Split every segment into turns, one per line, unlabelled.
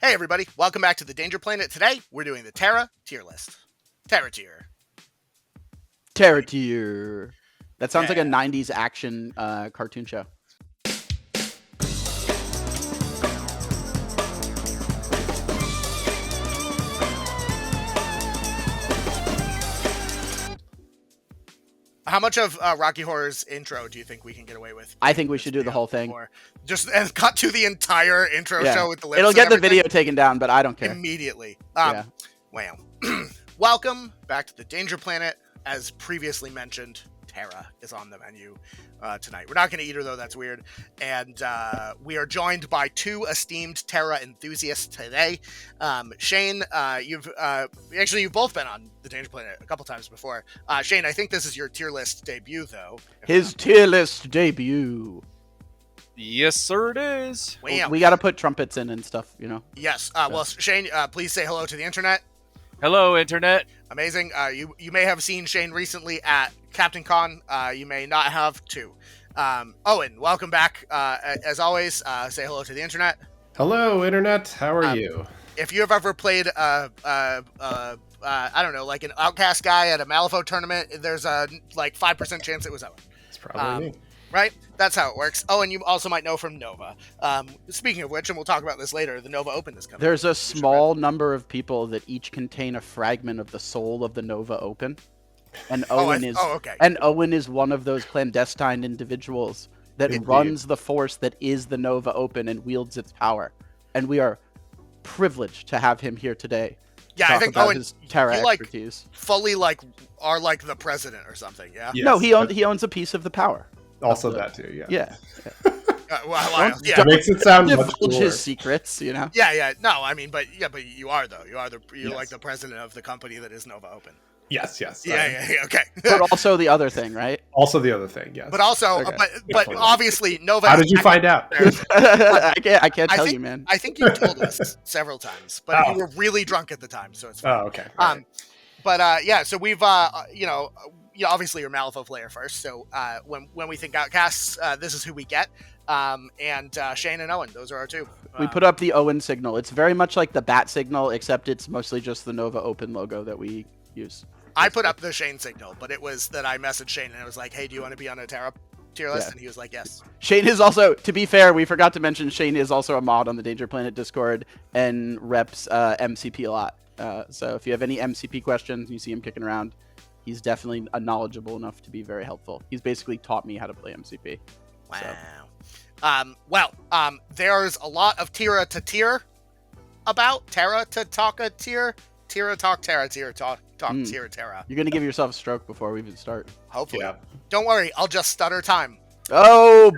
Hey everybody, welcome back to the Danger Planet. Today, we're doing the Terra tier list. Terra tier.
Terra tier. That sounds like a
Yeah.
90s action cartoon show.
How much of Rocky Horror's intro do you think we can get away with?
I think we should do the whole thing.
Or just and cut to the entire intro show with the lips.
It'll get
and
the video taken down, but I don't care.
Immediately.
Yeah.
Wow. Welcome back to the Danger Planet. As previously mentioned, Terra is on the menu tonight. We're not going to eat her, though. That's weird. And we are joined by two esteemed Terra enthusiasts today. Shane, you've both been on the Danger Planet a couple times before. Shane, I think this is your tier list debut, though.
His tier list debut.
Yes, sir, it is.
Wow.
We got to put trumpets in and stuff, you know.
Yes. Well, Shane, please say hello to the internet.
Hello, Internet.
Amazing. You may have seen Shane recently at Captain Con. You may not have too. Owen, welcome back. As always, say hello to the internet.
Hello, Internet. How are you?
If you have ever played, I don't know, like an Outcast guy at a Malifaux tournament, there's a 5% chance it was Owen.
It's probably me.
Right? That's how it works. Oh, and you also might know from Nova. Speaking of which, and we'll talk about this later, the Nova Open is coming.
There's a small number of people that each contain a fragment of the soul of the Nova Open. And Owen is one of those clandestine individuals that runs the force that is the Nova Open and wields its power. And we are privileged to have him here today.
Yeah, I think Owen,
his Terra expertise.
Fully are like the president or something. Yeah.
Yes. No, he owns a piece of the power.
Also that too. Yeah.
Yeah.
It makes it sound much
divulge his secrets, you know.
Yeah. No, I mean, but you are though. You're like the president of the company that is Nova Open.
Yes.
Yeah. Okay.
But also the other thing, right?
Also the other thing. Yes.
But also,
okay.
but obviously Nova.
How did you find out?
I can't tell you, man.
I think you told us several times, but you were really drunk at the time, so it's fine.
Oh, okay. Right.
But yeah, so we've obviously you're Malifaux player first, so when we think Outcasts, this is who we get. And Shane and Owen, those are our two.
We put up the Owen signal. It's very much like the bat signal, except it's mostly just the Nova Open logo that we use.
I put up the Shane signal, but it was that I messaged Shane and I was like, hey, do you want to be on a Terra tier list? And he was like, yes.
Shane is also, to be fair, we forgot to mention Shane is also a mod on the Danger Planet Discord and reps MCP a lot. So if you have any MCP questions, you see him kicking around, he's definitely knowledgeable enough to be very helpful. He's basically taught me how to play MCP.
Wow. So. There's a lot of Terra to tier about. Terra to talk a tier. Terra talk Terra tier talk Terra.
You're going to give yourself a stroke before we even start.
Hopefully. Yeah. Don't worry. I'll just stutter time. Okay.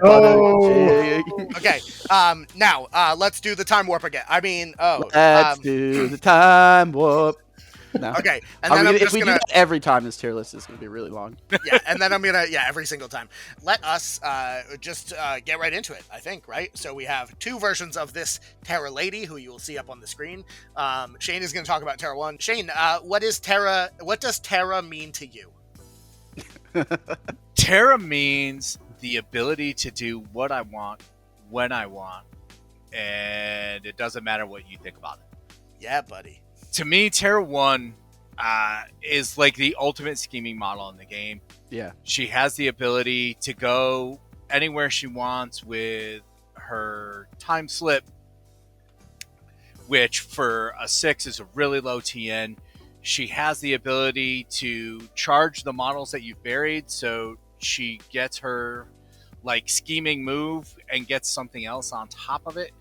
Now, let's do the time warp again.
Let's do the time warp. No.
Okay, and then
if we do that every time, this tier list is going to be really long.
Yeah, and then I'm going to, every single time. Let us just get right into it, I think, right? So we have two versions of this Terra lady, who you will see up on the screen. Shane is going to talk about Terra 1. Shane, what does Terra mean to you?
Terra means the ability to do what I want, when I want, and it doesn't matter what you think about it.
Yeah, buddy.
To me, Terra 1 is like the ultimate scheming model in the game.
Yeah.
She has the ability to go anywhere she wants with her time slip, which for a 6 is a really low TN. She has the ability to charge the models that you've buried, so she gets her scheming move and gets something else on top of it.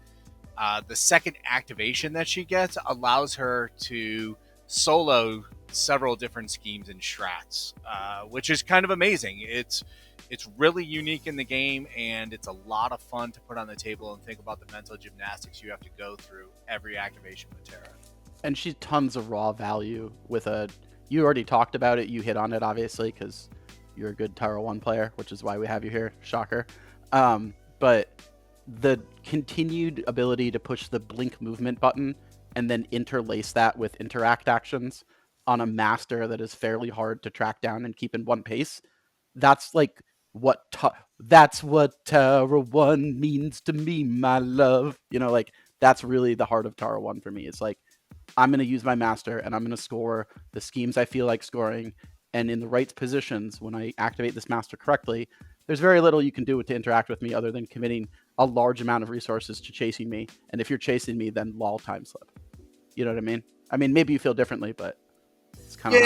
The second activation that she gets allows her to solo several different schemes and strats, which is kind of amazing. It's really unique in the game, and it's a lot of fun to put on the table and think about the mental gymnastics you have to go through every activation with Terra.
And she's tons of raw value with you already talked about it, you hit on it obviously because you're a good Terra 1 player, which is why we have you here, shocker. But the continued ability to push the blink movement button and then interlace that with interact actions on a master that is fairly hard to track down and keep in one pace, that's what Terra 1 means to me, my love. that's really the heart of Tara 1 for me. It's like, I'm going to use my master and I'm going to score the schemes I feel like scoring. And in the right positions, when I activate this master correctly, there's very little you can do to interact with me other than committing a large amount of resources to chasing me. And if you're chasing me, then lol time slip. You know what I mean? I mean, maybe you feel differently, but it's kind of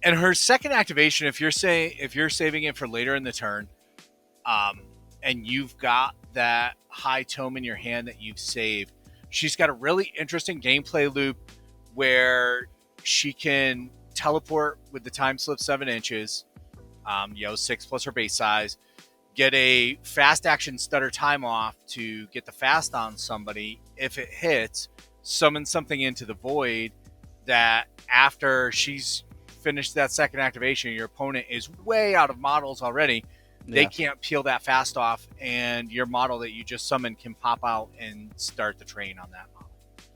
And her second activation, if you're saving it for later in the turn, and you've got that high tome in your hand that you've saved, she's got a really interesting gameplay loop where she can teleport with the time slip 7 inches, 6 plus her base size, get a fast action stutter time off to get the fast on somebody. If it hits, summon something into the void that after she's finished that second activation, your opponent is way out of models already. They can't peel that fast off, and your model that you just summoned can pop out and start the train on that model.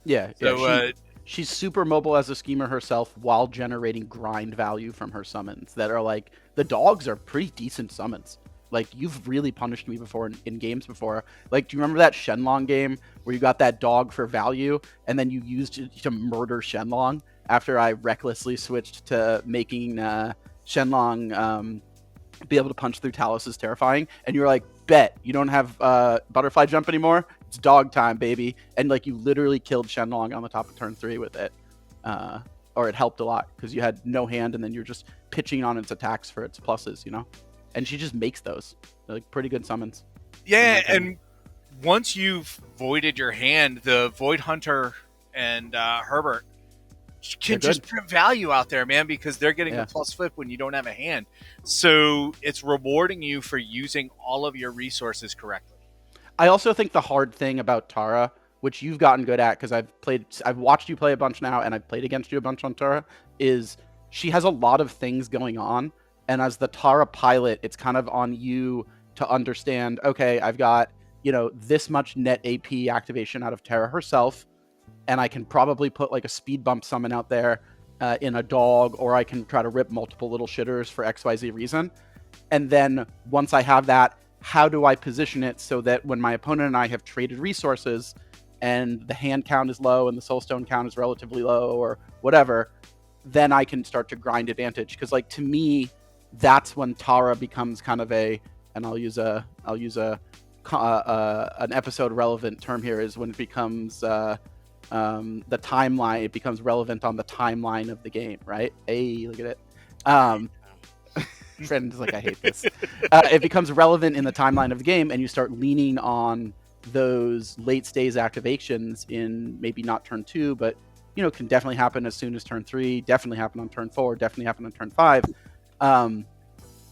Yeah. So she's super mobile as a schemer herself while generating grind value from her summons that are like, the dogs are pretty decent summons. Like, you've really punished me before in games before. Like, do you remember that Shenlong game where you got that dog for value and then you used it to murder Shenlong after I recklessly switched to making Shenlong be able to punch through Talos is terrifying, and you were like, bet you don't have butterfly jump anymore, it's dog time, baby. And like, you literally killed Shenlong on the top of turn 3 with it, or it helped a lot because you had no hand and then you're just pitching on its attacks for its pluses, you know. And she just makes those. They're like pretty good summons.
Yeah, and once you've voided your hand, the Void Hunter and Herbert can just put value out there, man, because they're getting the plus flip when you don't have a hand. So it's rewarding you for using all of your resources correctly.
I also think the hard thing about Tara, which you've gotten good at because I've watched you play a bunch now and I've played against you a bunch on Tara, is she has a lot of things going on. And as the Tara pilot, it's kind of on you to understand, okay, I've got, this much net AP activation out of Tara herself, and I can probably put like a speed bump summon out there in a dog, or I can try to rip multiple little shitters for XYZ reason. And then once I have that, how do I position it so that when my opponent and I have traded resources and the hand count is low and the soulstone count is relatively low or whatever, then I can start to grind advantage. Because like, to me, that's when Tara becomes kind of and I'll use an episode relevant term here, is when it becomes the timeline. It becomes relevant on the timeline of the game, right? Hey, look at it. Brandon's like, I hate this. It becomes relevant in the timeline of the game, and you start leaning on those late stage activations in maybe not turn 2, but can definitely happen as soon as turn 3, definitely happen on turn 4, definitely happen on turn 5.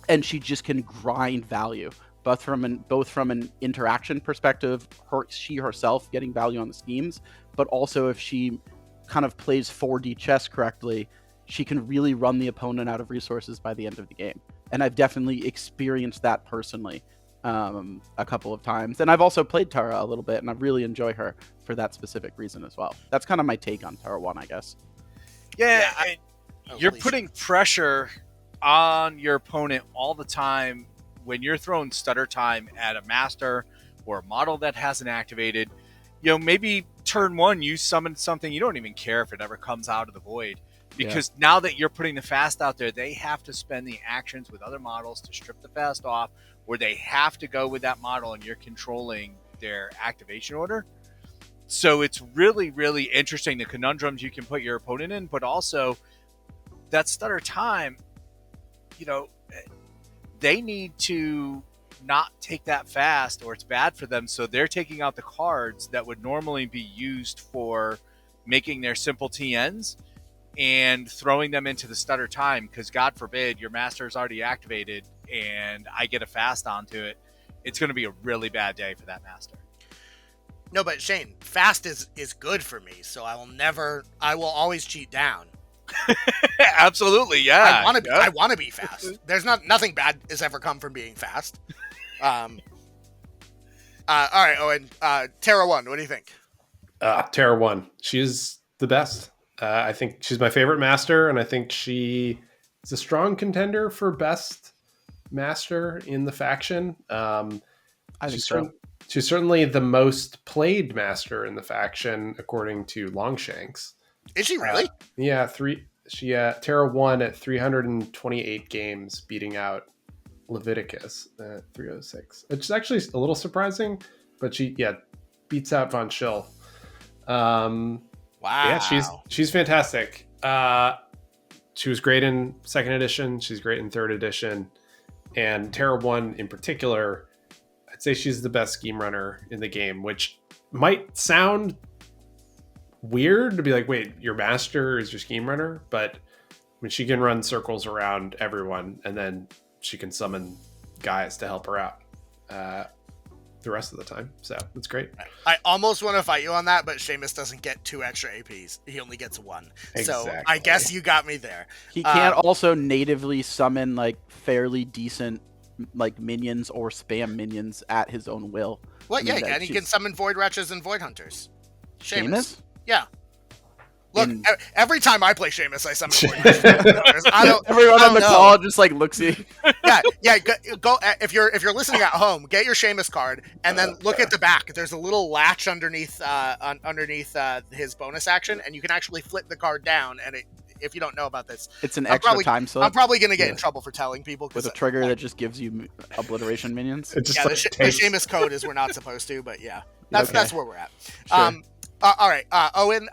And she just can grind value, both from an interaction perspective, she herself getting value on the schemes, but also if she kind of plays 4D chess correctly, she can really run the opponent out of resources by the end of the game. And I've definitely experienced that personally a couple of times. And I've also played Tara a little bit, and I really enjoy her for that specific reason as well. That's kind of my take on Tara 1, I guess.
Yeah, you're putting pressure on your opponent all the time when you're throwing stutter time at a master or a model that hasn't activated. Maybe turn 1 you summon something, you don't even care if it ever comes out of the void, because now that you're putting the fast out there, they have to spend the actions with other models to strip the fast off, or they have to go with that model and you're controlling their activation order. So it's really, really interesting, the conundrums you can put your opponent in, but also that stutter time, they need to not take that fast or it's bad for them. So they're taking out the cards that would normally be used for making their simple TNs and throwing them into the stutter time, because God forbid your master is already activated and I get a fast onto it. It's going to be a really bad day for that master.
No, but Shane, fast is good for me, so I will always cheat down.
Absolutely, yeah.
I want to be fast. There's nothing bad has ever come from being fast. All right, Owen. Tara 1, what do you think?
Tara 1, she's the best. I think she's my favorite master, and I think she is a strong contender for best master in the faction.
I think so.
She's certainly the most played master in the faction, according to Longshanks.
Is she really?
Yeah, Terra won at 328 games, beating out Leviticus at 306. It's actually a little surprising, but she beats out Von Schill.
Wow.
Yeah, she's fantastic. She was great in second edition. She's great in third edition, and Terra 1 in particular. I'd say she's the best scheme runner in the game, which might sound weird to be like, wait, your master is your scheme runner, but I mean, she can run circles around everyone, and then she can summon guys to help her out the rest of the time. So it's great.
I almost want to fight you on that, but Seamus doesn't get 2 extra APs. He only gets 1.
Exactly.
So I guess you got me there.
He can't also natively summon like fairly decent like minions or spam minions at his own will.
Well, yeah, and he can summon Void Wretches and Void Hunters.
Seamus?
Yeah. Look, every time I play Seamus, I summon Void Wretches and Void Hunters.
Everyone on the call just like looks at you.
Yeah. Go if you're listening at home, get your Seamus card and then look at the back. There's a little latch underneath his bonus action, and you can actually flip the card down. And if you don't know about this,
it's an extra time slot.
I'm probably going to get in trouble for telling people
with a trigger that just gives you obliteration minions.
The Seamus code is we're not supposed to, but yeah, that's where we're at. Sure. All right, Owen.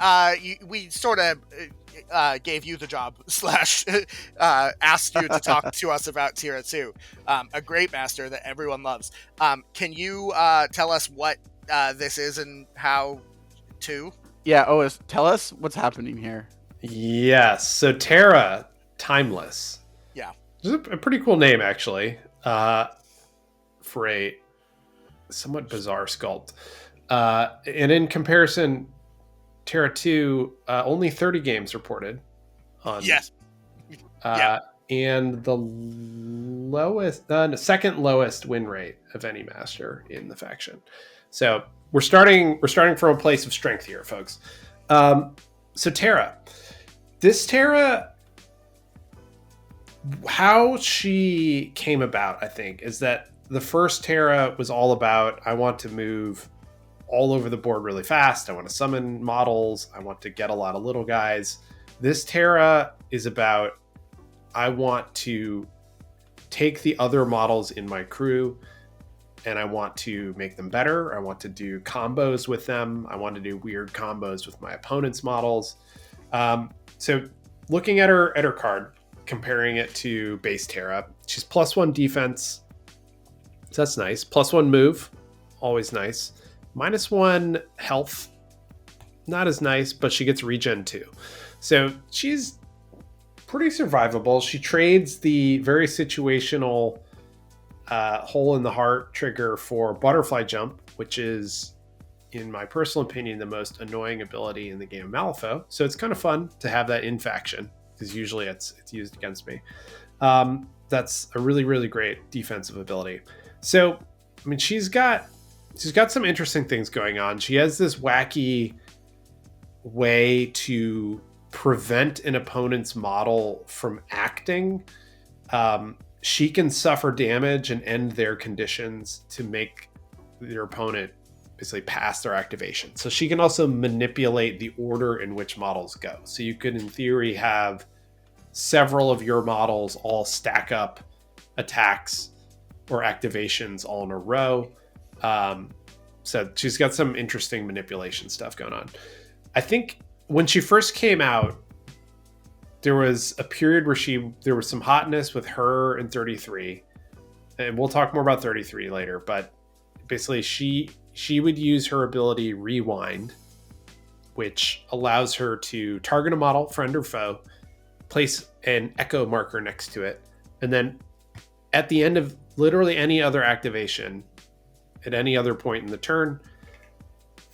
We sort of gave you the job / asked you to talk to us about Terra 2, a great master that everyone loves. Can you tell us what this is and how to?
Yeah, Owen, tell us what's happening here.
Yes, so Terra, Timeless.
Yeah.
It's a pretty cool name, actually, for a somewhat bizarre sculpt. And in comparison, Terra 2, only 30 games reported.
Yes.
And the second lowest win rate of any master in the faction. So we're starting from a place of strength here, folks. So Terra. This Terra, how she came about, I think, is that the first Terra was all about, I want to move all over the board really fast. I want to summon models. I want to get a lot of little guys. This Terra is about, I want to take the other models in my crew and I want to make them better. I want to do combos with them. I want to do weird combos with my opponent's models. So looking at her card, comparing it to base Terra, she's +1 defense. So that's nice. +1 move, always nice. -1 health, not as nice, but she gets regen too. So she's pretty survivable. She trades the very situational hole in the heart trigger for butterfly jump, which is, in my personal opinion, the most annoying ability in the game of Malifaux. So it's kind of fun to have that in faction, because usually it's used against me. That's a really, really great defensive ability. So, I mean, she's got some interesting things going on. She has this wacky way to prevent an opponent's model from acting. She can suffer damage and end their conditions to make your opponent basically pass their activation. So she can also manipulate the order in which models go. So you could, in theory, have several of your models all stack up attacks or activations all in a row. So she's got some interesting manipulation stuff going on. I think when she first came out, there was a period where there was some hotness with her in 33, and we'll talk more about 33 later, but basically she would use her ability Rewind, which allows her to target a model, friend or foe, place an echo marker next to it, and then at the end of literally any other activation, at any other point in the turn,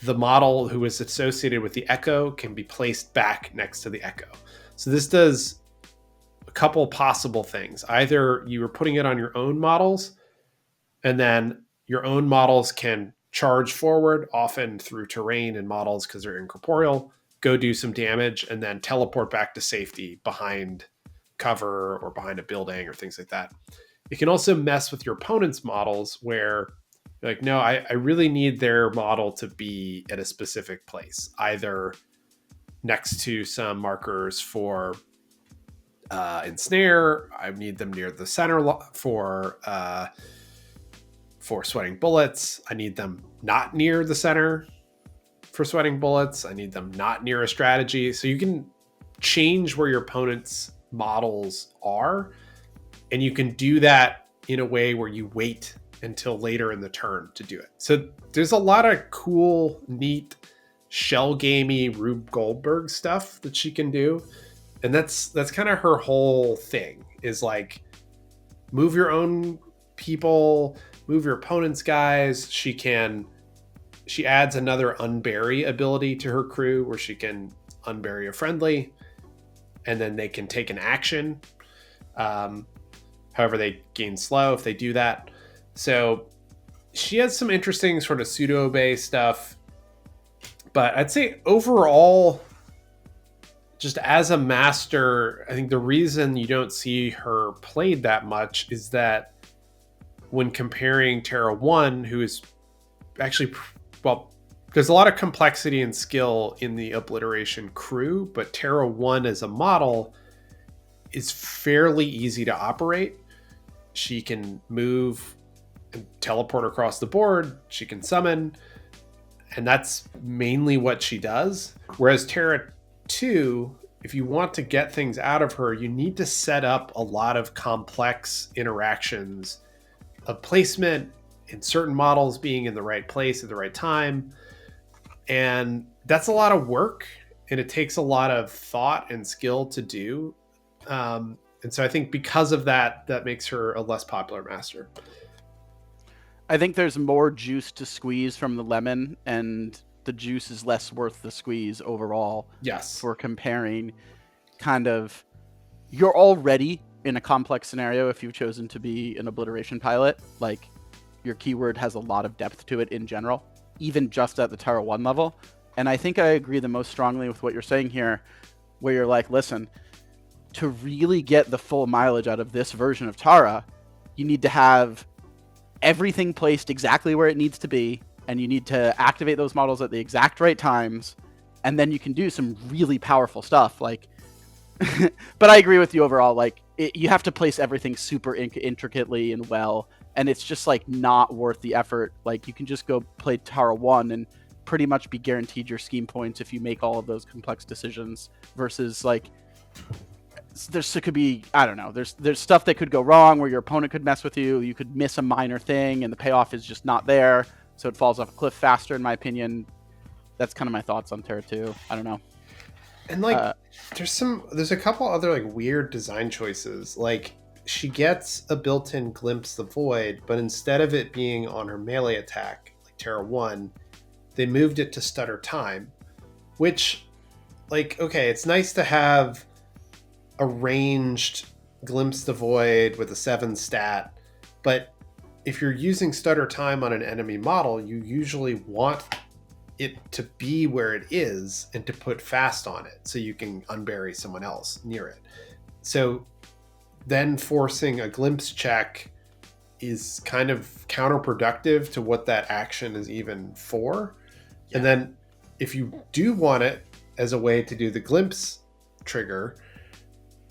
the model who is associated with the echo can be placed back next to the echo. So this does a couple possible things. Either you were putting it on your own models, and then your own models can charge forward, often through terrain and models because they're incorporeal, go do some damage, and then teleport back to safety behind cover or behind a building or things like that. It can also mess with your opponent's models, where You're like, no, I really need their model to be at a specific place, either next to some markers for ensnare. I need them near the center for sweating bullets. I need them not near the center for sweating bullets. I need them not near a strategy. So you can change where your opponent's models are, and you can do that in a way where you wait until later in the turn to do it. So there's a lot of cool, neat, shell gamey Rube Goldberg stuff that she can do. And that's kind of her whole thing, is like, move your own people, move your opponent's guys. She adds another Unbury ability to her crew, where she can unbury a friendly, and then they can take an action. However, they gain slow if they do that. So she has some interesting sort of pseudo-obey stuff. But I'd say overall, just as a master, I think the reason you don't see her played that much is that when comparing Terra 1, who is actually, well, there's a lot of complexity and skill in the Obliteration crew, but Terra 1 as a model is fairly easy to operate. She can move and teleport across the board. She can summon, and that's mainly what she does. Whereas Terra 2, if you want to get things out of her, you need to set up a lot of complex interactions of placement and certain models being in the right place at the right time. And that's a lot of work, and it takes a lot of thought and skill to do. And so I think because of that, that makes her a less popular master.
I think there's more juice to squeeze from the lemon, and the juice is less worth the squeeze overall.
Yes.
For comparing kind of, you're already in a complex scenario if you've chosen to be an Obliteration pilot. Like, your keyword has a lot of depth to it in general, even just at the Terra 1 level. And I think I agree the most strongly with what you're saying here, where you're like, listen, to really get the full mileage out of this version of Tara, you need to have everything placed exactly where it needs to be, and you need to activate those models at the exact right times, and then you can do some really powerful stuff. Like, but I agree with you overall. Like, you have to place everything super intricately and well, and it's just like not worth the effort. Like, you can just go play Tara 1 and pretty much be guaranteed your scheme points if you make all of those complex decisions, versus like, there could be, I don't know, there's stuff that could go wrong where your opponent could mess with you. You could miss a minor thing and the payoff is just not there, so it falls off a cliff faster, in my opinion. That's kind of my thoughts on Terra 2. I don't know.
And like, there's a couple other like weird design choices. Like, she gets a built-in Glimpse the Void, but instead of it being on her melee attack, like Terra 1, they moved it to Stutter Time, which, like, okay, it's nice to have a ranged Glimpse the Void with a 7 stat, but if you're using Stutter Time on an enemy model, you usually want it to be where it is and to put fast on it so you can unbury someone else near it. So then forcing a glimpse check is kind of counterproductive to what that action is even for. Yeah. And then if you do want it as a way to do the glimpse trigger,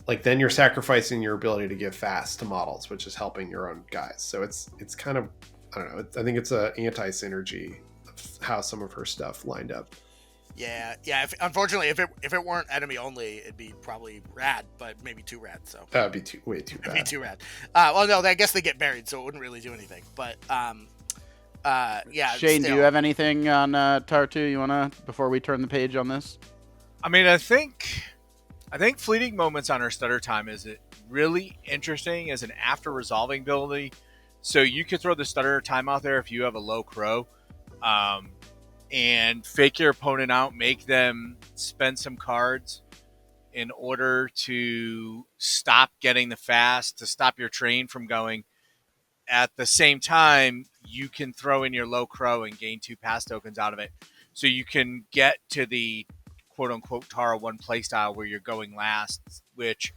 like, then you're sacrificing your ability to give fast to models, which is helping your own guys. So it's kind of, I don't know, I think it's a anti-synergy of how some of her stuff lined up.
Yeah. Unfortunately, if it weren't enemy only, it'd be probably rad, but maybe too rad. So
that would be way too bad.
It'd be too rad. Well, no, I guess they get buried, so it wouldn't really do anything. But yeah.
Shane, do you have anything on Tar 2 you wanna, before we turn the page on this?
I mean, I think Fleeting Moments on her Stutter Time is really interesting as an after resolving ability. So you could throw the Stutter Time out there if you have a low crow, and fake your opponent out, make them spend some cards in order to stop getting the fast, to stop your train from going. At the same time, you can throw in your low crow and gain 2 pass tokens out of it. So you can get to the quote-unquote Tara 1 playstyle where you're going last, which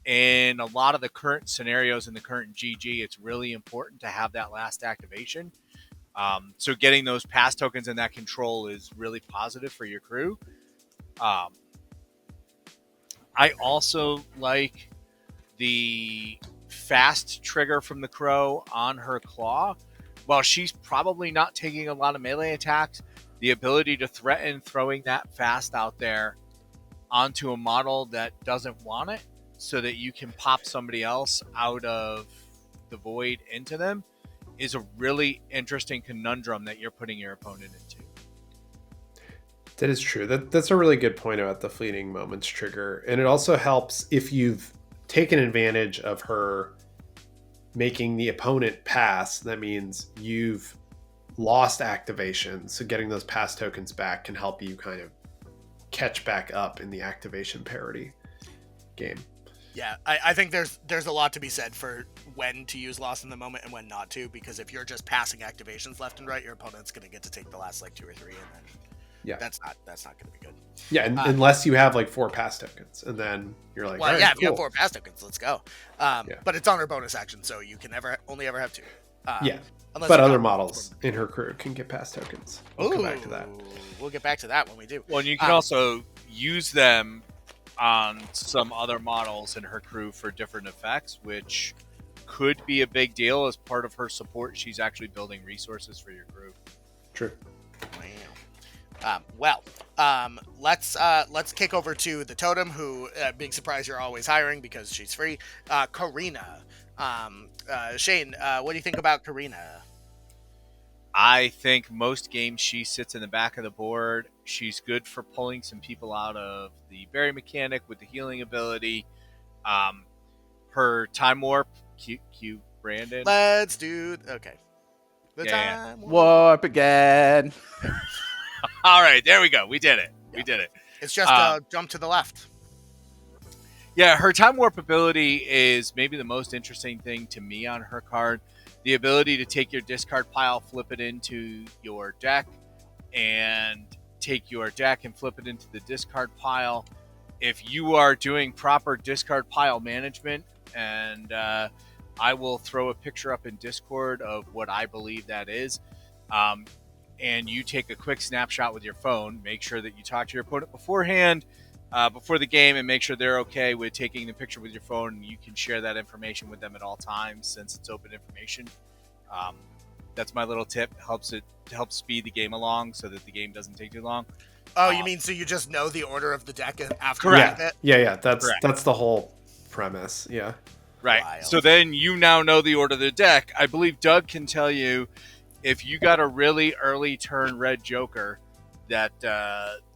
in a lot of the current scenarios in the current GG, it's really important to have that last activation. So getting those pass tokens and that control is really positive for your crew. I also like the fast trigger from the crow on her claw. While she's probably not taking a lot of melee attacks, the ability to threaten throwing that fast out there onto a model that doesn't want it so that you can pop somebody else out of the void into them is a really interesting conundrum that you're putting your opponent into.
That is true. That's a really good point about the fleeting moments trigger. And it also helps if you've taken advantage of her making the opponent pass. That means you've lost activation. So getting those pass tokens back can help you kind of catch back up in the activation parity game.
Yeah, I think there's a lot to be said for when to use Lost in the Moment and when not to, because if you're just passing activations left and right, your opponent's going to get to take the last like 2 or 3, and then that's not going to be good.
Yeah, unless you have like 4 pass tokens, and then you're like,
well,
right,
yeah,
cool.
if you have 4 pass tokens, let's go. But it's on her bonus action, so you can only ever have 2.
But other models in her crew can get pass tokens. We'll come back to that.
We'll get back to that when we do.
Well, and you can also use them on some other models in her crew for different effects, which could be a big deal as part of her support. She's actually building resources for your crew.
True.
Wow. Let's kick over to the totem, who big surprise you're always hiring because she's free. Karina. Shane, what do you think about Karina?
I think most games she sits in the back of the board. She's good for pulling some people out of the bury mechanic with the healing ability. Her time warp, Q Brandon.
Let's do okay. Time
warp again.
All right, there we go. We did it. Yeah. We did it.
It's just a jump to the left.
Yeah, her time warp ability is maybe the most interesting thing to me on her card. The ability to take your discard pile, flip it into your deck, and take your deck and flip it into the discard pile. If you are doing proper discard pile management, and I will throw a picture up in Discord of what I believe that is, and you take a quick snapshot with your phone, make sure that you talk to your opponent beforehand, before the game, and make sure they're okay with taking the picture with your phone, and you can share that information with them at all times since it's open information. That's my little tip. Helps speed the game along so that the game doesn't take too long.
Oh, you mean so you just know the order of the deck after
correct.
it?
Yeah. That's the whole premise. Yeah.
Right.
Wild.
So then you now know the order of the deck. I believe Doug can tell you if you got a really early turn red joker that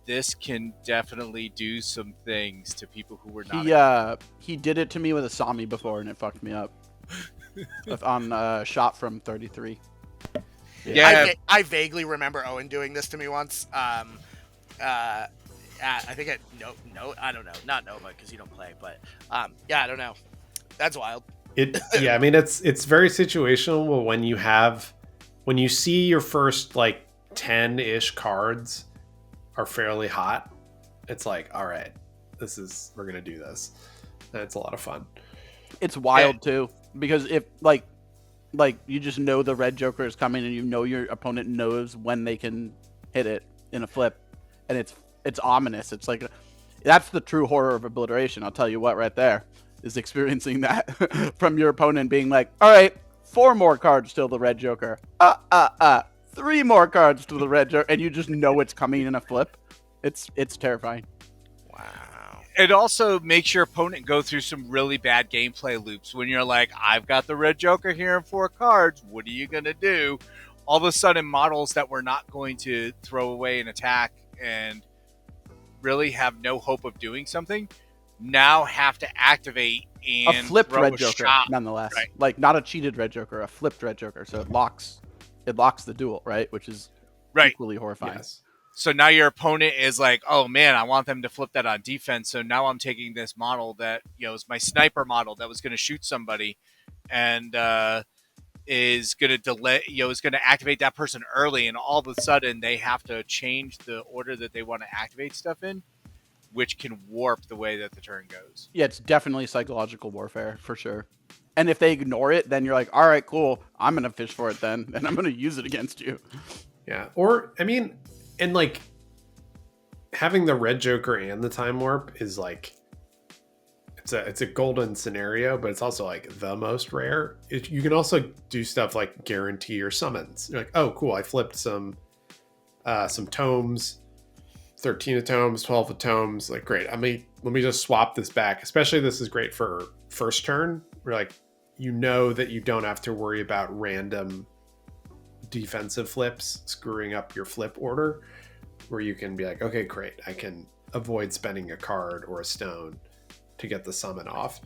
this can definitely do some things to people who were not.
He did it to me with a Sami before, and it fucked me up. On shot from 33.
Yeah,
I vaguely remember Owen doing this to me once. I think I don't know, not Nova because you don't play, but I don't know. That's wild.
I mean it's very situational when you see your first like 10-ish cards are fairly hot. It's like, all right, we're gonna do this. And it's a lot of fun.
It's wild too, because if like you just know the red joker is coming, and you know your opponent knows when they can hit it in a flip, and it's ominous. It's like that's the true horror of obliteration. I'll tell you what, right there is experiencing that from your opponent being like, all right, 4 more cards till the red joker. 3 more cards to the red joker, and you just know it's coming in a flip. It's terrifying.
Wow.
It also makes your opponent go through some really bad gameplay loops when you're like, I've got the red joker here in 4 cards. What are you going to do? All of a sudden, models that were not going to throw away an attack and really have no hope of doing something now have to activate and
a flipped
throw
red
a
joker,
shot.
nonetheless.
Right.
Like not a cheated red joker, a flipped red joker. So it locks the duel, right? Which is equally horrifying.
Yes.
So now your opponent is like, oh man, I want them to flip that on defense. So now I'm taking this model that is my sniper model that was going to shoot somebody, and is going to delay, is going to activate that person early, and all of a sudden they have to change the order that they want to activate stuff in, which can warp the way that the turn goes.
Yeah, it's definitely psychological warfare for sure. And if they ignore it, then you're like, all right, cool. I'm going to fish for it then, and I'm going to use it against you.
Yeah. Or, I mean, and like having the red Joker and the time warp is like, it's a golden scenario, but it's also like the most rare. You can also do stuff like guarantee your summons. You're like, oh, cool. I flipped some tomes, 13 of tomes, 12 of tomes. Like, great. Let me just swap this back. Especially this is great for first turn. Where like, you know that you don't have to worry about random defensive flips screwing up your flip order, where you can be like, okay, great. I can avoid spending a card or a stone to get the summon off.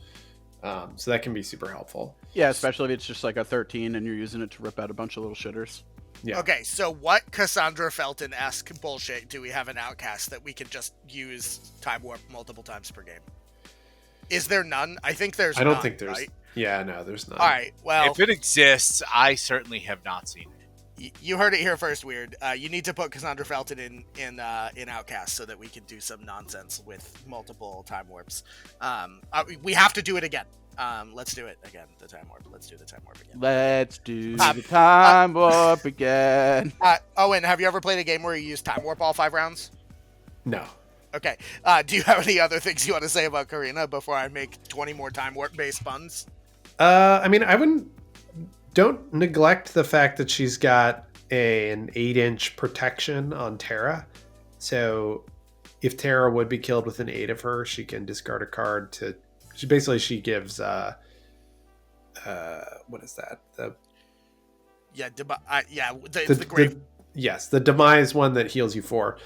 So that can be super helpful.
Yeah, especially if it's just like a 13 and you're using it to rip out a bunch of little shitters.
Yeah.
Okay, so what Cassandra Felton-esque bullshit do we have in Outcast that we can just use time warp multiple times per game? Is there none? I think there's
I don't
none,
think there's...
right?
Yeah, no, there's none.
All right, well...
If it exists, I certainly have not seen it.
You heard it here first, Weird. You need to put Cassandra Felton in Outcast so that we can do some nonsense with multiple time warps. We have to do it again. Let's do it again. The time warp. Let's do the time warp again.
Let's do the time warp again.
Owen, have you ever played a game where you use time warp all 5 rounds?
No.
Okay. Do you have any other things you want to say about Karina before I make 20 more time warp based puns?
I mean, don't neglect the fact that she's got an 8-inch protection on Terra. So if Terra would be killed with an 8 of her, she can discard a card to... She gives... what is that?
The grave.
Yes, the demise one that heals you 4.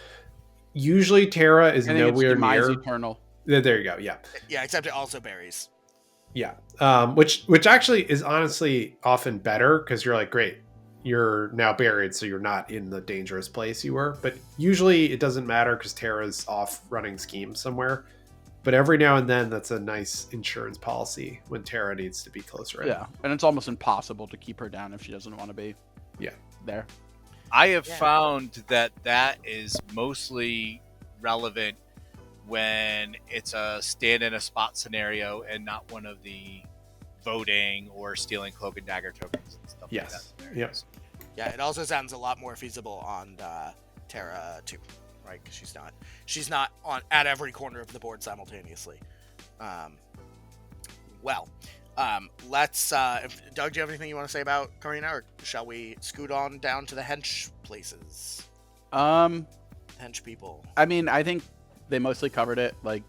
Usually Terra is nowhere near...
Eternal.
There you go, yeah.
Yeah, except it also buries.
Yeah, which actually is honestly often better because you're like, great, you're now buried, so you're not in the dangerous place you were. But usually it doesn't matter because Terra's off running schemes somewhere. But every now and then, that's a nice insurance policy when Terra needs to be closer in.
Yeah, and it's almost impossible to keep her down if she doesn't want to be there.
I have found that is mostly relevant when it's a stand in a spot scenario and not one of the voting or stealing cloak and dagger tokens and stuff like that.
Yes.
Yeah, it also sounds a lot more feasible on Terra too, right? Because she's not on at every corner of the board simultaneously. Let's. Doug, do you have anything you want to say about Karina, or shall we scoot on down to the hench places? Hench people.
I mean, I think they mostly covered it. Like,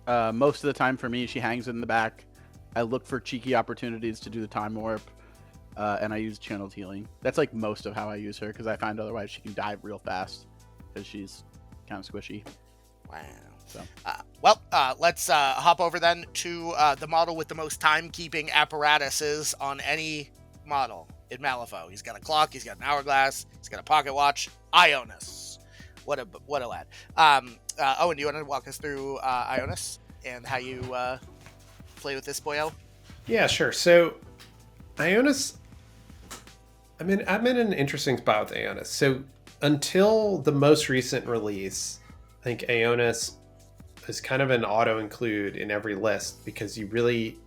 most of the time for me, she hangs in the back. I look for cheeky opportunities to do the time warp, and I use channeled healing. That's like most of how I use her, because I find otherwise she can die real fast, because she's kind of squishy.
Wow.
So.
Let's hop over then to the model with the most timekeeping apparatuses on any model in Malifaux. He's got a clock, he's got an hourglass, he's got a pocket watch. Aionus. What a lad. Owen, do you want to walk us through Aionus and how you play with this boyo?
Yeah, sure. So, Aionus, I'm in an interesting spot with Aionus. So, until the most recent release, I think Aionus is kind of an auto-include in every list because you really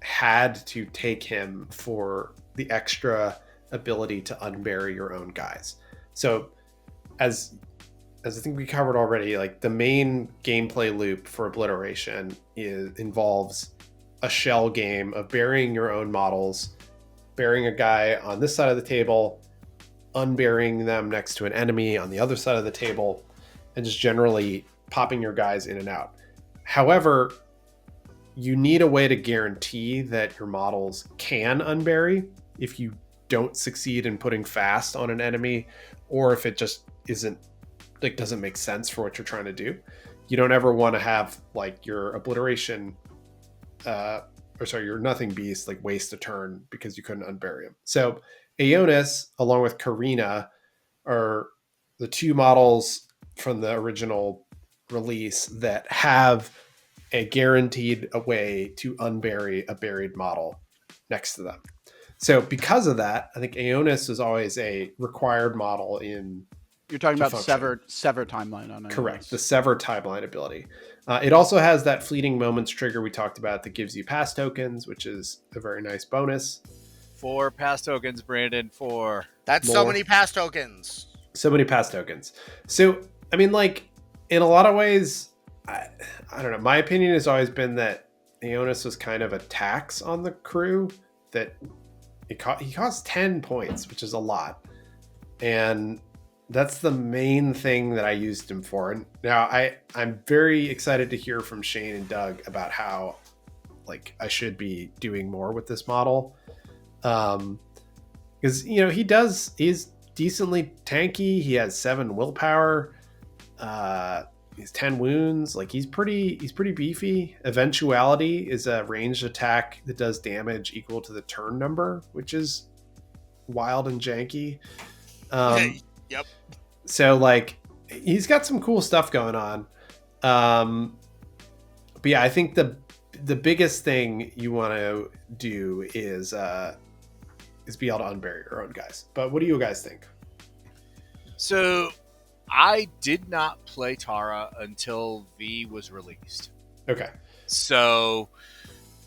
had to take him for the extra ability to unbury your own guys. So, as I think we covered already, like the main gameplay loop for Obliteration involves a shell game of burying your own models, burying a guy on this side of the table, unburying them next to an enemy on the other side of the table, and just generally popping your guys in and out. However, you need a way to guarantee that your models can unbury if you don't succeed in putting fast on an enemy, or if it just doesn't make sense for what you're trying to do. You don't ever want to have like your Obliteration, your Nothing Beast like waste a turn because you couldn't unbury him. So Aionus, along with Karina, are the two models from the original release that have a guaranteed way to unbury a buried model next to them. So because of that, I think Aionus is always a required model in
You're talking
to
about
function.
sever timeline on it.
Correct. The sever timeline ability. It also has that fleeting moments trigger we talked about that gives you pass tokens, which is a very nice bonus.
4 pass tokens, Brandon. 4.
That's
More.
so many pass tokens.
So many pass tokens. So, I mean, like, in a lot of ways, I don't know. My opinion has always been that Aionus was kind of a tax on the crew, that he costs 10 points, which is a lot. And that's the main thing that I used him for. And now I'm very excited to hear from Shane and Doug about how, like, I should be doing more with this model. Because, you know, he's decently tanky. He has 7 willpower. He's 10 wounds. Like, he's pretty beefy. Eventuality is a ranged attack that does damage equal to the turn number, which is wild and janky.
Yep.
So, like, he's got some cool stuff going on. But yeah, I think the biggest thing you want to do is be able to unbury your own guys. But what do you guys think?
So, I did not play Tara until V was released.
Okay.
So,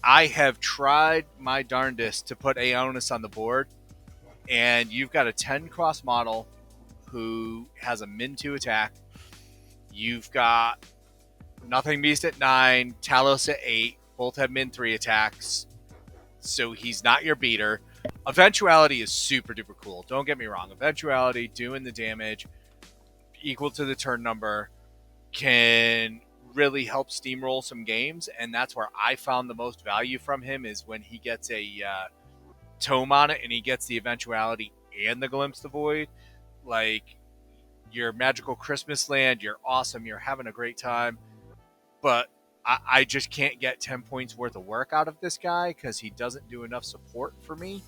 I have tried my darndest to put Aionus on the board, and you've got a 10 cross model who has a min 2 attack. You've got Nothing Beast at 9, Talos at 8, both have min 3 attacks, so he's not your beater. Eventuality is super duper cool. Don't get me wrong. Eventuality, doing the damage equal to the turn number, can really help steamroll some games, and that's where I found the most value from him, is when he gets a tome on it and he gets the Eventuality and the Glimpse of the Void. Like, your magical Christmas land, you're awesome, you're having a great time, but I just can't get 10 points worth of work out of this guy because he doesn't do enough support for me,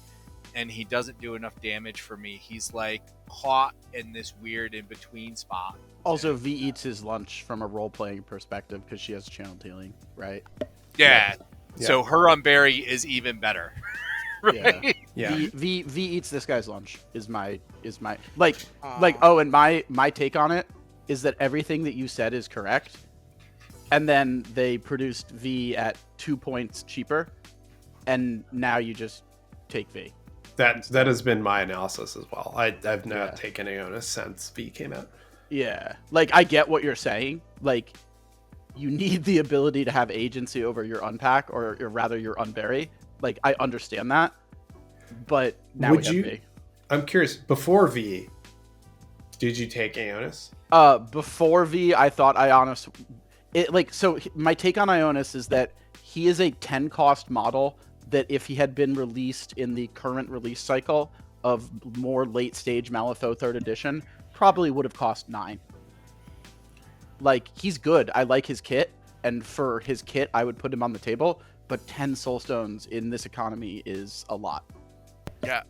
and he doesn't do enough damage for me. He's like caught in this weird in-between spot.
Also, V eats his lunch from a role-playing perspective because she has channeled healing, right?
Yeah.
Yeah.
So her Unbury is even better. Right?
Yeah.
V eats this guy's lunch is my oh, and my take on it is that everything that you said is correct, and then they produced V at 2 points cheaper, and now you just take V.
That has been my analysis as well. I've not taken Aionus since V came out.
Yeah, like, I get what you're saying. Like, you need the ability to have agency over your unpack, or rather your unbury. Like, I understand that, but now we have V.
I'm curious. Before V, did you take Aionus?
Before V, I thought Aionus. So my take on Aionus is that he is a 10 cost model that, if he had been released in the current release cycle of more late stage Malifaux 3rd edition, probably would have cost 9. Like, he's good. I like his kit, and for his kit, I would put him on the table. But 10 soulstones in this economy is a lot.
Yeah.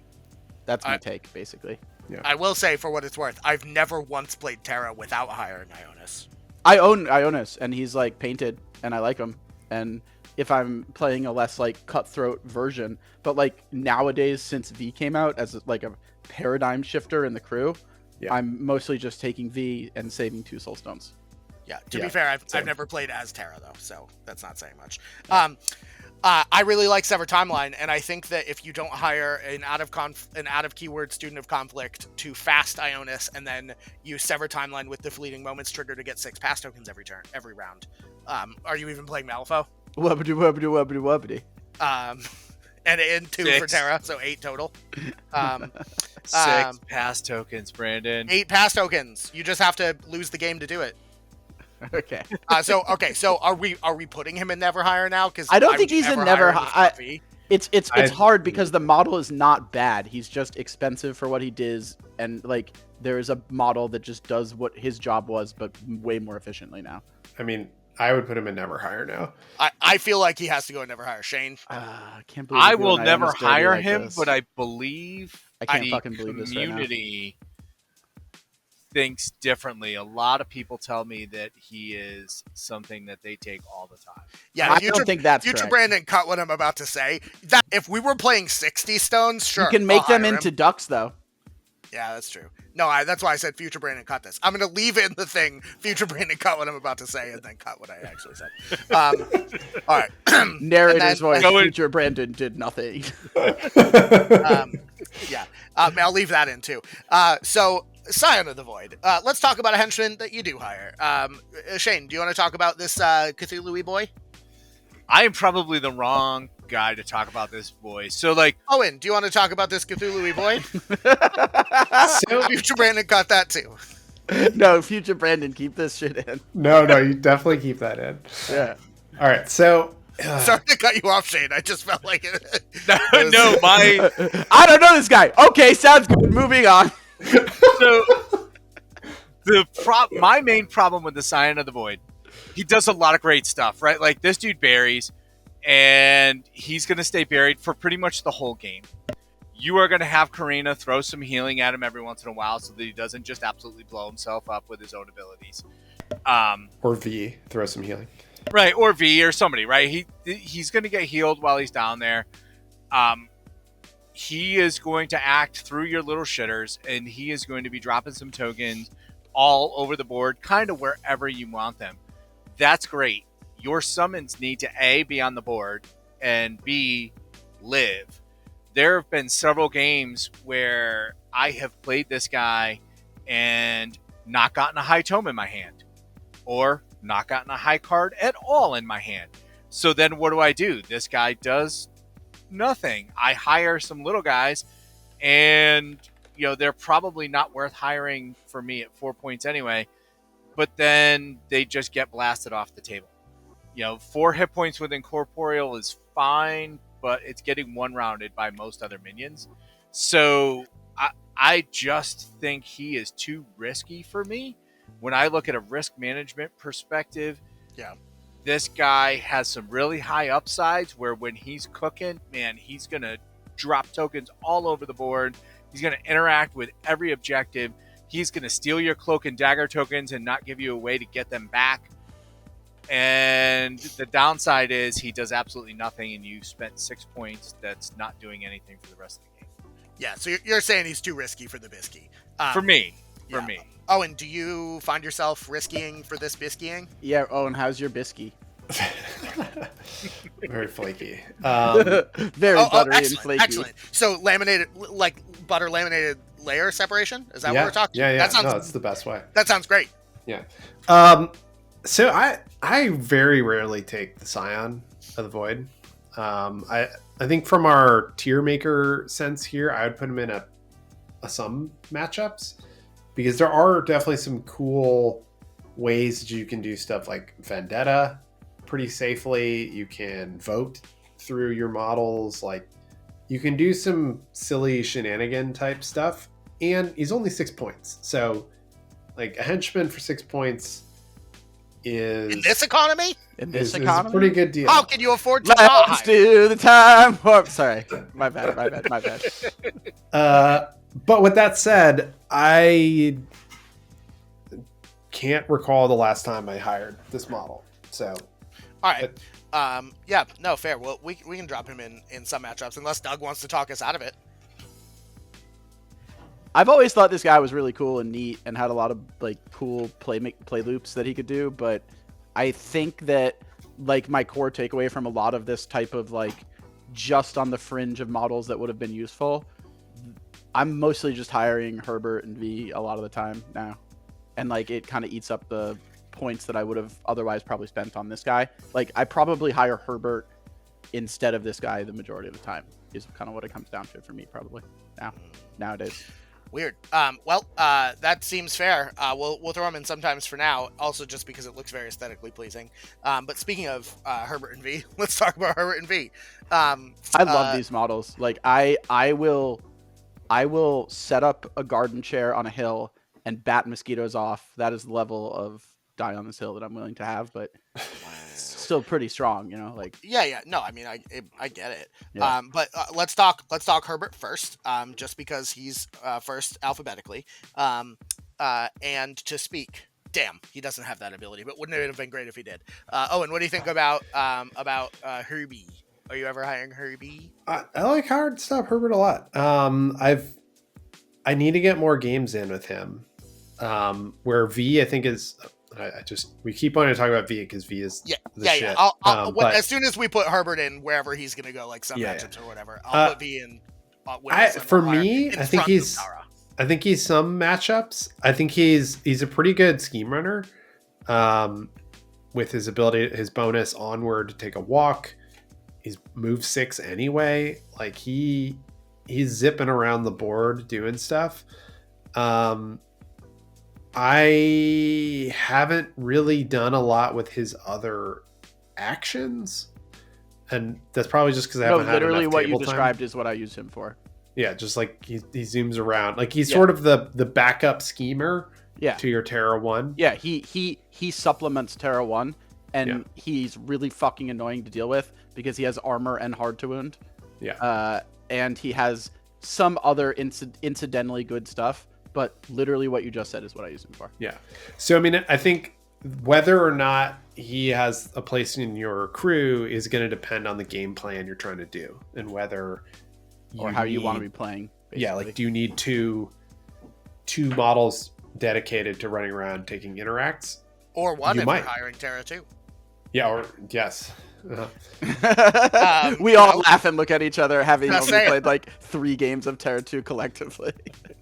That's my take, basically.
Yeah.
I will say, for what it's worth, I've never once played Terra without hiring Aionus.
I own Aionus, and he's, like, painted, and I like him. And if I'm playing a less, like, cutthroat version, but, like, nowadays, since V came out as, like, a paradigm shifter in the crew, I'm mostly just taking V and saving 2 soulstones.
Yeah, to be fair, I've never played as Terra, though, so that's not saying much. I really like Sever Timeline, and I think that if you don't hire an out of keyword student of conflict to fast Aionus, and then use Sever Timeline with the fleeting moments trigger to get 6 pass tokens every round. Are you even playing Malifaux?
Wubbity.
And 2
6
for Terra, so 8 total.
6 pass tokens, Brandon.
8 pass tokens. You just have to lose the game to do it.
Okay.
So are we putting him in Never Hire now? Because
I don't think he's in Never Hire. It's hard because the model is not bad. He's just expensive for what he does, and, like, there is a model that just does what his job was, but way more efficiently now.
I mean, I would put him in Never Hire now.
I feel like he has to go in Never Hire. Shane?
I can't believe
I will never
Aionus dirty
hire
like
him,
this.
but I believe
I can't
the
fucking believe this right now.
community thinks differently. A lot of people tell me that he is something that they take all the time.
Yeah,
I don't think that's
future
correct.
Brandon cut what I'm about to say. That if we were playing 60 stones, sure,
You can make them into ducks, though.
Yeah, that's true. No, that's why I said future Brandon cut this. I'm going to leave in the thing future Brandon cut what I'm about to say and then cut what I actually said. All right.
Narrator's voice.
Going-
Future Brandon did nothing.
Yeah, I'll leave that in too. So, Scion of the Void. Let's talk about a henchman that you do hire. Shane, do you want to talk about this Cthulhu boy?
I am probably the wrong guy to talk about this boy. So, like,
Owen, do you want to talk about this Cthulhu boy?
So,
Future Brandon cut that too.
No, future Brandon, keep this shit in.
no, you definitely keep that in.
Yeah.
All right, so
Sorry to cut you off, Shane. I just felt like it.
no, my
I don't know this guy. Okay, sounds good. Moving on.
so my main problem with the Scion of the Void, he does a lot of great stuff, right? Like this dude buries, and he's gonna stay buried for pretty much the whole game. You are gonna have Karina throw some healing at him every once in a while, so that he doesn't just absolutely blow himself up with his own abilities.
or V, throw some healing.
Right, or V or somebody, right? He's gonna get healed while he's down there. He is going to act through your little shitters, and he is going to be dropping some tokens all over the board, kind of wherever you want them. That's great. Your summons need to A, be on the board, and B, live. There have been several games where I have played this guy and not gotten a high tome in my hand, or not gotten a high card at all in my hand. So then what do? This guy does nothing. I hire some little guys, and they're probably not worth hiring for me at 4 points anyway, but then they just get blasted off the table. 4 hit points with incorporeal is fine, but it's getting one rounded by most other minions. So I just think he is too risky for me. When I look at a risk management perspective,
Yeah.
this guy has some really high upsides where when he's cooking, man, he's going to drop tokens all over the board. He's going to interact with every objective. He's going to steal your cloak and dagger tokens and not give you a way to get them back. And the downside is he does absolutely nothing, and you spent 6 points that's not doing anything for the rest of the game.
Yeah, so you're saying he's too risky for the bisky.
For me.
Owen, do you find yourself riskying for this biskying?
Yeah, Owen, how's your biscuit?
Very flaky.
Very buttery and flaky.
Excellent. So laminated, like butter laminated layer separation? Is that what we're talking about?
Yeah.
No,
that's the best way.
That sounds great.
Yeah. So I very rarely take the Scion of the Void. I think from our tier maker sense here, I would put him in a some matchups, because there are definitely some cool ways that you can do stuff like Vendetta pretty safely. You can vote through your models. Like, you can do some silly shenanigan type stuff. And he's only 6 points. So, like, a henchman for 6 points is...
In this economy?
Is a pretty good deal.
How can you afford to not
Let's
hire?
do the time warp. Sorry. My bad.
But with that said, I can't recall the last time I hired this model. So,
All right. Yeah, no, fair. Well, we can drop him in some matchups, unless Doug wants to talk us out of it.
I've always thought this guy was really cool and neat and had a lot of like cool play loops that he could do, but I think that like my core takeaway from a lot of this type of like just on the fringe of models that would have been useful, I'm mostly just hiring Herbert and V a lot of the time now. And like it kind of eats up the points that I would have otherwise probably spent on this guy. Like I probably hire Herbert instead of this guy the majority of the time is kind of what it comes down to for me probably nowadays.
Weird. That seems fair. We'll throw him in sometimes for now, also just because it looks very aesthetically pleasing. But speaking of Herbert and V, let's talk about Herbert and V.
I love these models. Like I will set up a garden chair on a hill and bat mosquitoes off. That is the level of die on this hill that I'm willing to have, but still pretty strong, like
yeah. No, I mean, I get it.
Yeah.
But let's talk Herbert first, just because he's first alphabetically. And to speak, damn, he doesn't have that ability, but wouldn't it have been great if he did? Owen, what do you think about Herbie? Are you ever hiring Herbie?
I like hard stuff Herbert a lot. I need to get more games in with him. Where V, I think is. We keep wanting to talk about V because V is the shit.
Yeah.
But
as soon as we put Herbert in wherever he's gonna go, like some matchups or whatever, I'll put V in.
For me, I think he's some matchups. I think he's a pretty good scheme runner. With his ability, his bonus onward to take a walk. He's move 6 anyway. Like he's zipping around the board doing stuff. I haven't really done a lot with his other actions, and that's probably just because I haven't had
literally
enough
what you
table
described
time.
is what I use him for.
Yeah, just like he zooms around, like he's sort of the backup schemer. To your Terra 1.
Yeah, he supplements Terra 1, and he's really fucking annoying to deal with because he has armor and hard to wound.
Yeah.
And he has some other incidentally good stuff, but literally what you just said is what I use him for.
Yeah. So, I mean, I think whether or not he has a place in your crew is going to depend on the game plan you're trying to do and whether
or how you want to be playing. Basically.
Yeah, like do you need two models dedicated to running around taking interacts,
or one if you're hiring Terra 2.
Yeah, or yes.
We all laugh and look at each other, having only played like 3 games of Terra 2 collectively.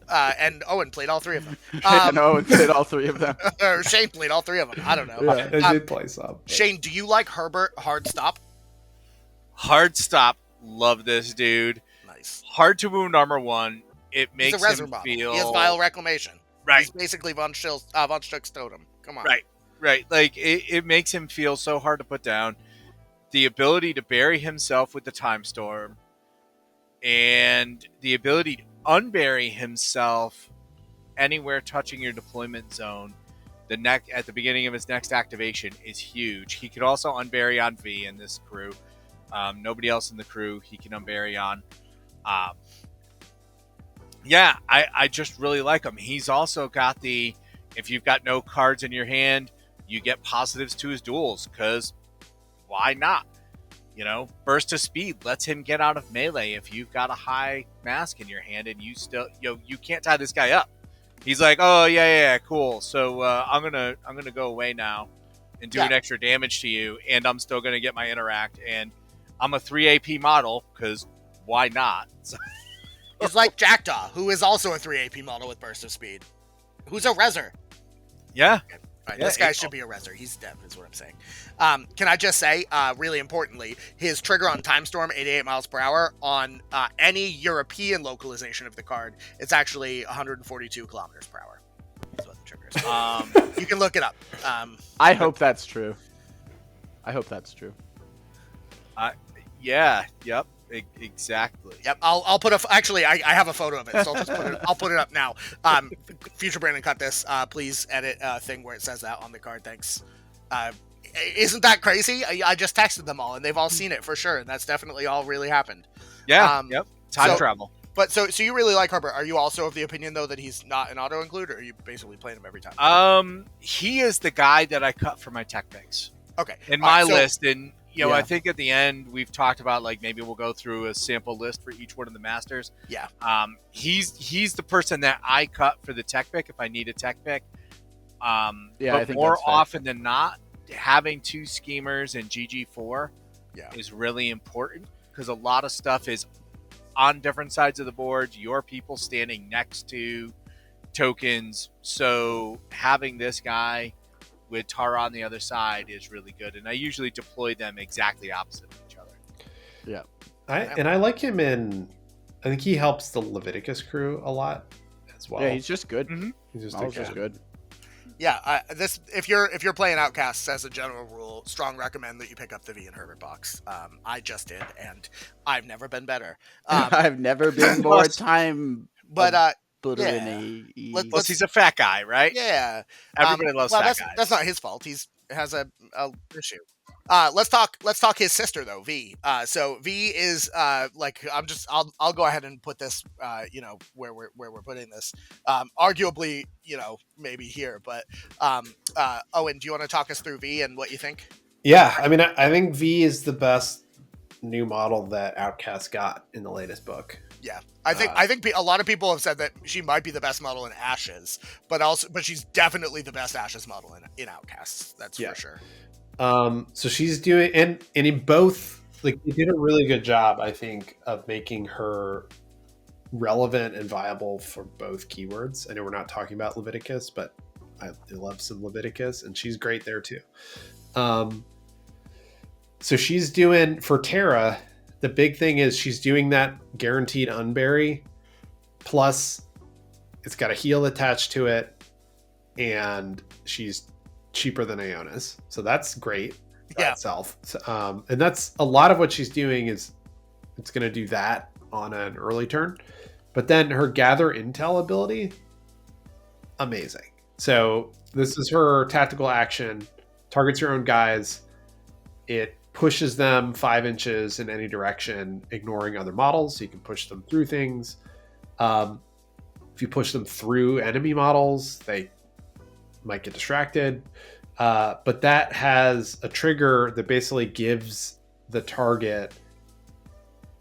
And Owen played all 3 of them.
And Owen played all 3 of them.
Or Shane played all 3 of them. I don't know.
I did play some. But...
Shane, do you like Herbert hard stop?
Hard stop. Love this dude.
Nice.
Hard to wound armor 1. It makes him feel...
He has Vile Reclamation.
Right.
He's basically Von Schuck's totem. Come on.
Right. Like, it makes him feel so hard to put down. The ability to bury himself with the Time Storm. And the ability to unbury himself anywhere touching your deployment zone at the beginning of his next activation is huge. He could also unbury on V in this crew. Nobody else in the crew he can unbury on. I just really like him. He's also got if you've got no cards in your hand, you get positives to his duels, because why not? You know, burst of speed lets him get out of melee if you've got a high mask in your hand and you still, you can't tie this guy up. He's like, oh yeah, cool. So I'm gonna go away now and do an extra damage to you, and I'm still gonna get my interact, and I'm a 3 AP model because why not? So,
it's like Jackdaw, who is also a 3 AP model with burst of speed, who's a Reser.
Yeah.
Okay. Right, this guy should be a Reser. He's dead, is what I'm saying. Can I just say, really importantly, his trigger on Time Storm, 88 miles per hour, on any European localization of the card, it's actually 142 kilometers per hour. That's what the trigger is. You can look it up.
I hope that's true.
Yeah. Yep. Exactly.
Yep. I'll put actually I have a photo of it, so I'll put it up now. Future Brandon, cut this. Please edit a thing where it says that on the card. Thanks. Isn't that crazy? I just texted them all and they've all seen it for sure, and that's definitely all really happened.
Yeah. Yep. Time travel.
But so you really like Herbert. Are you also of the opinion though that he's not an auto include, or are you basically playing him every time?
He is the guy that I cut for my tech picks.
Okay.
In my list, and I think at the end we've talked about like maybe we'll go through a sample list for each one of the masters.
Yeah.
He's the person that I cut for the tech pick if I need a tech pick.
I
but
think
more
that's fair.
often than not, having 2 schemers and GG4 is really important, because a lot of stuff is on different sides of the board. Your people standing next to tokens, so having this guy with Tara on the other side is really good, and I usually deploy them exactly opposite of each other.
Yeah.
I like him I think he helps the Leviticus crew a lot as well.
Yeah, he's just good.
Mm-hmm.
He's
just good.
Yeah, if you're playing Outcasts, as a general rule, strong recommend that you pick up the V and Herbert box. I just did, and I've never been better.
I've never been more time.
But
Plus, he's a fat guy, right?
Yeah,
everybody loves fat guys.
That's not his fault. He has a issue. Let's talk his sister though, V. So V is I'll go ahead and put this where we're putting this. Arguably, maybe here, but Owen, do you want to talk us through V and what you think?
Yeah, I mean, I think V is the best new model that Outcast got in the latest book.
Yeah, I think a lot of people have said that she might be the best model in Ashes, but she's definitely the best Ashes model in Outcasts. That's for sure.
So she's doing, and in both, like, they did a really good job, I think, of making her relevant and viable for both keywords. I know we're not talking about Leviticus, but I love some Leviticus, and she's great there too. So she's doing, for Terra, the big thing is she's doing that guaranteed Unbury, plus it's got a heal attached to it, and she's cheaper than Aionus. So that's great by itself. And that's a lot of what she's doing is it's going to do that on an early turn. But then her gather intel ability, amazing. So this is her tactical action, targets your own guys. It pushes them 5 inches in any direction, ignoring other models, so you can push them through things. If you push them through enemy models, they might get distracted. But that has a trigger that basically gives the target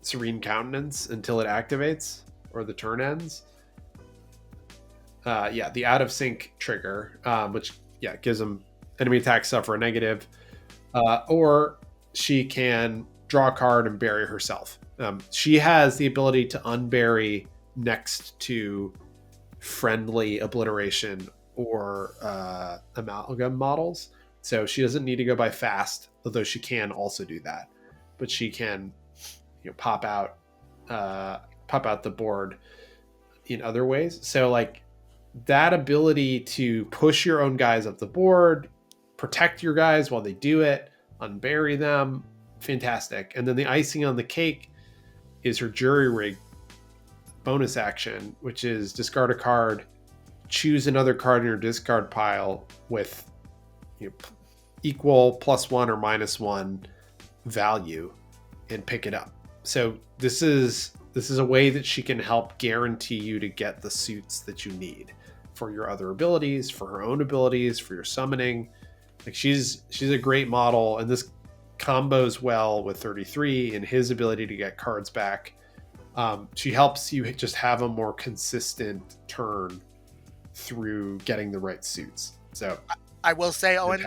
Serene Countenance until it activates or the turn ends. The out of sync trigger, which gives them enemy attacks suffer a negative. Or she can draw a card and bury herself. She has the ability to unbury next to friendly Obliteration or amalgam models. So she doesn't need to go by fast, although she can also do that. But she can pop out the board in other ways. So like that ability to push your own guys up the board, protect your guys while they do it, unbury them, fantastic. And then the icing on the cake is her jury rig bonus action, which is discard a card, choose another card in your discard pile with equal +1 or -1 value and pick it up. So this is a way that she can help guarantee you to get the suits that you need for your other abilities, for her own abilities, for your summoning. Like she's a great model, and this combos well with 33 and his ability to get cards back. She helps you just have a more consistent turn through getting the right suits. So
I will say, Owen,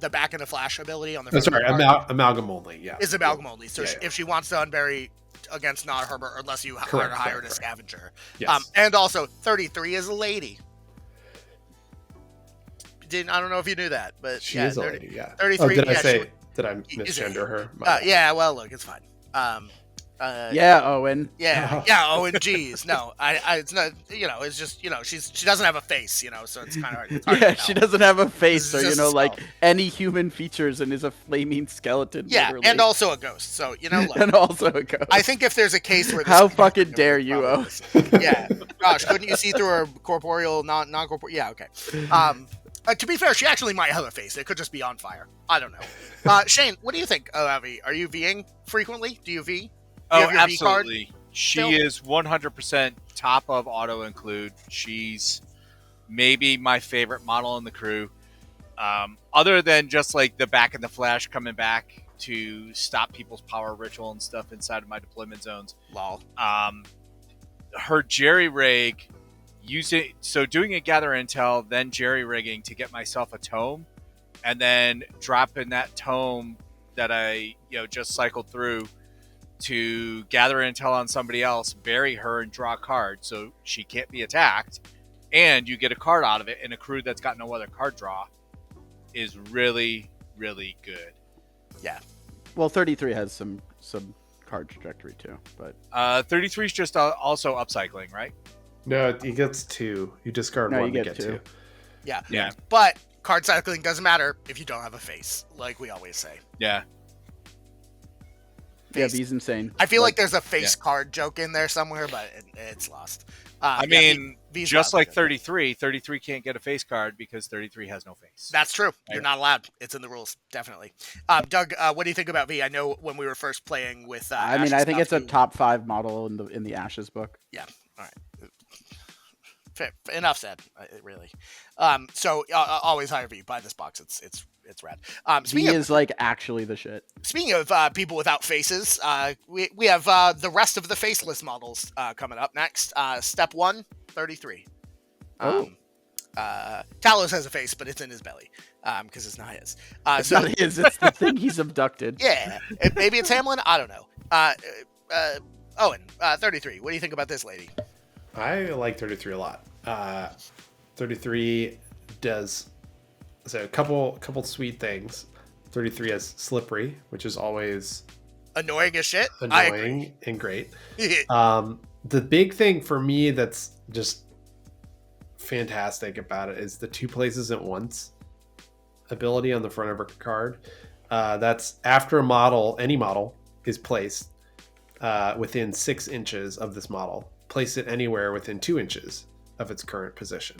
the back in a flash ability on the
amalgam only,
is amalgam only. So if she wants to unbury against not Herbert, unless you hired a scavenger.
Yes.
And also 33 is a lady. I don't know if you knew that, but
she is a lady. Yeah.
33.
Did I misgender her?
Well, look, it's fine.
Owen.
Owen. Geez, no, it's not. It's just she doesn't have a face. So it's kind of hard.
She doesn't have a face, or like any human features, and is a flaming skeleton.
Yeah,
literally.
and also a ghost. So look,
and also a ghost.
I think if there's a case where
how fucking dare you, Owen?
Yeah, gosh, couldn't you see through her corporeal, non-corporeal? Yeah, okay. To be fair, she actually might have a face. It could just be on fire. I don't know. Shane, what do you think of Avi? Are you Ving frequently? Do you V?
Oh, absolutely. She is 100% top of auto include. She's maybe my favorite model in the crew. Other than just like the back in the flash coming back to stop people's power ritual and stuff inside of my deployment zones.
Lol.
Her jerry rig, doing a gather intel, then jerry rigging to get myself a tome, and then dropping that tome that I just cycled through to gather intel on somebody else, bury her, and draw a card so she can't be attacked, and you get a card out of it in a crew that's got no other card draw, is really, really good.
Yeah.
Well, 33 has some card trajectory too, but
33 is just also upcycling, right?
No, he gets 2. You discard 1 to get 2.
Yeah. But card cycling doesn't matter if you don't have a face, like we always say.
Yeah.
Yeah, he's insane.
I feel like there's a face card joke in there somewhere, but it's lost.
Just like 33 can't get a face card because 33 has no face.
That's true. You're not allowed. It's in the rules, definitely. Doug, what do you think about V? I know when we were first playing with
I think it's a top 5 model in the Ashes book.
Yeah. All right. enough said. Really. So always higher V. Buy this box. It's rad.
He is like actually the shit.
Speaking of people without faces, we have the rest of the faceless models coming up next. Step 1, 33. Talos has a face, but it's in his belly because it's not his.
It's not his. It's the thing he's abducted.
Yeah, maybe it's Hamlin. I don't know. Owen, 33. What do you think about this lady?
I like 33 a lot. 33 does a couple sweet things. 33 has slippery, which is always
annoying as shit.
Annoying and great. The big thing for me that's just fantastic about it is the 2 places at once ability on the front of her card. That's after any model is placed within 6 inches of this model. Place it anywhere within 2 inches of its current position.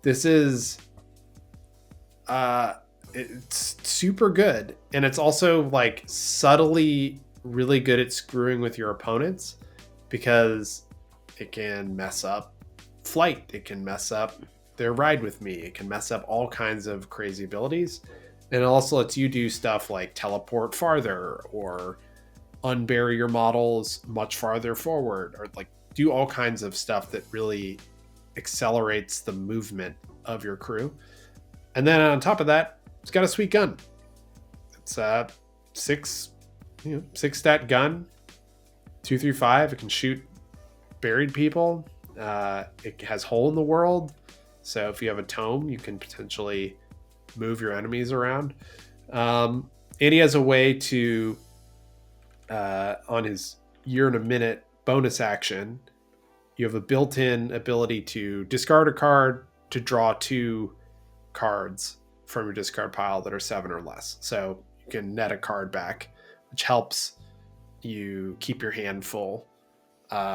This is it's super good, and it's also like subtly really good at screwing with your opponents because it can mess up flight, it can mess up their ride with me, it can mess up all kinds of crazy abilities, and it also lets you do stuff like teleport farther or unbury your models much farther forward, or like do all kinds of stuff that really accelerates the movement of your crew. And then on top of that, it's got a sweet gun. It's a 6 stat gun, 235. It can shoot buried people. It has hole in the world, so if you have a tome, you can potentially move your enemies around. And he has a way to on his year and a minute bonus action, you have a built-in ability to discard a card to draw 2 cards from your discard pile that are 7 or less. So you can net a card back, which helps you keep your hand full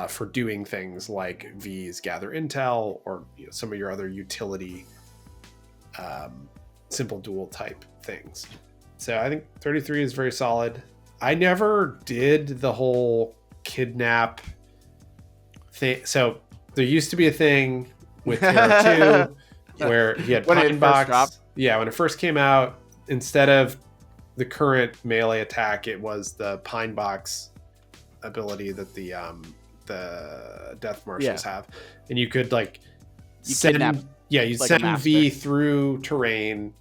for doing things like V's gather intel or some of your other utility simple duel type things. So I think 33 is very solid. I never did the whole kidnap thing. So there used to be a thing with Terra 2 where he had Pine Box. Yeah, when it first came out, instead of the current melee attack, it was the Pine Box ability that the Death Marshals have. And you could send V through terrain.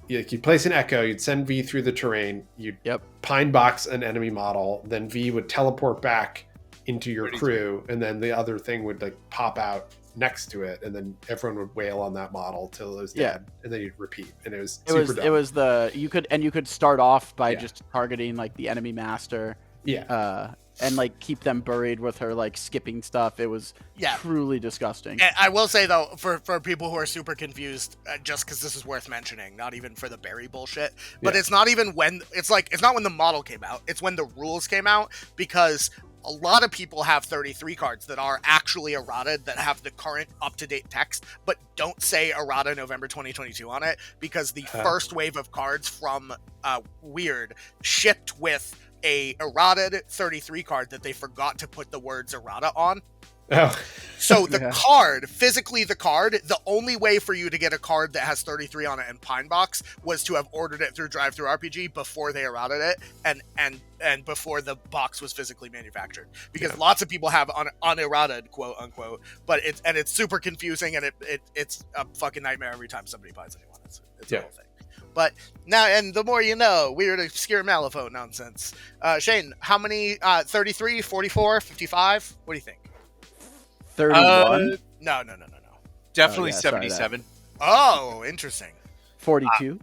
You'd place an echo, you'd send V through the terrain, you'd Pine Box an enemy model, then V would teleport back into your crew, and then the other thing would pop out next to it, and then everyone would wail on that model till it was dead, and then you'd repeat, and it was super dumb.
It was you could start off by just targeting the enemy master, and keep them buried with her skipping stuff. It was truly disgusting.
And I will say though, for people who are super confused, just because this is worth mentioning, not even for the bury bullshit, but it's not even when it's not when the model came out, it's when the rules came out, because a lot of people have 33 cards that are actually errata that have the current up-to-date text, but don't say errata November 2022 on it, because the first wave of cards from Weird shipped with a errated 33 card that they forgot to put the words errata on. So the card, physically the card, the only way for you to get a card that has 33 on it in Pine Box was to have ordered it through Drive Through RPG before they errated it and before the box was physically manufactured. Because lots of people have unerrated, quote unquote, but it's super confusing, and it's a fucking nightmare every time somebody buys anyone. It's a whole thing. But now, and the more you know, weird, obscure Malifaux nonsense. Shane, how many? 33, 44, 55? What do you think?
31?
No.
Definitely 77.
Oh, interesting.
42?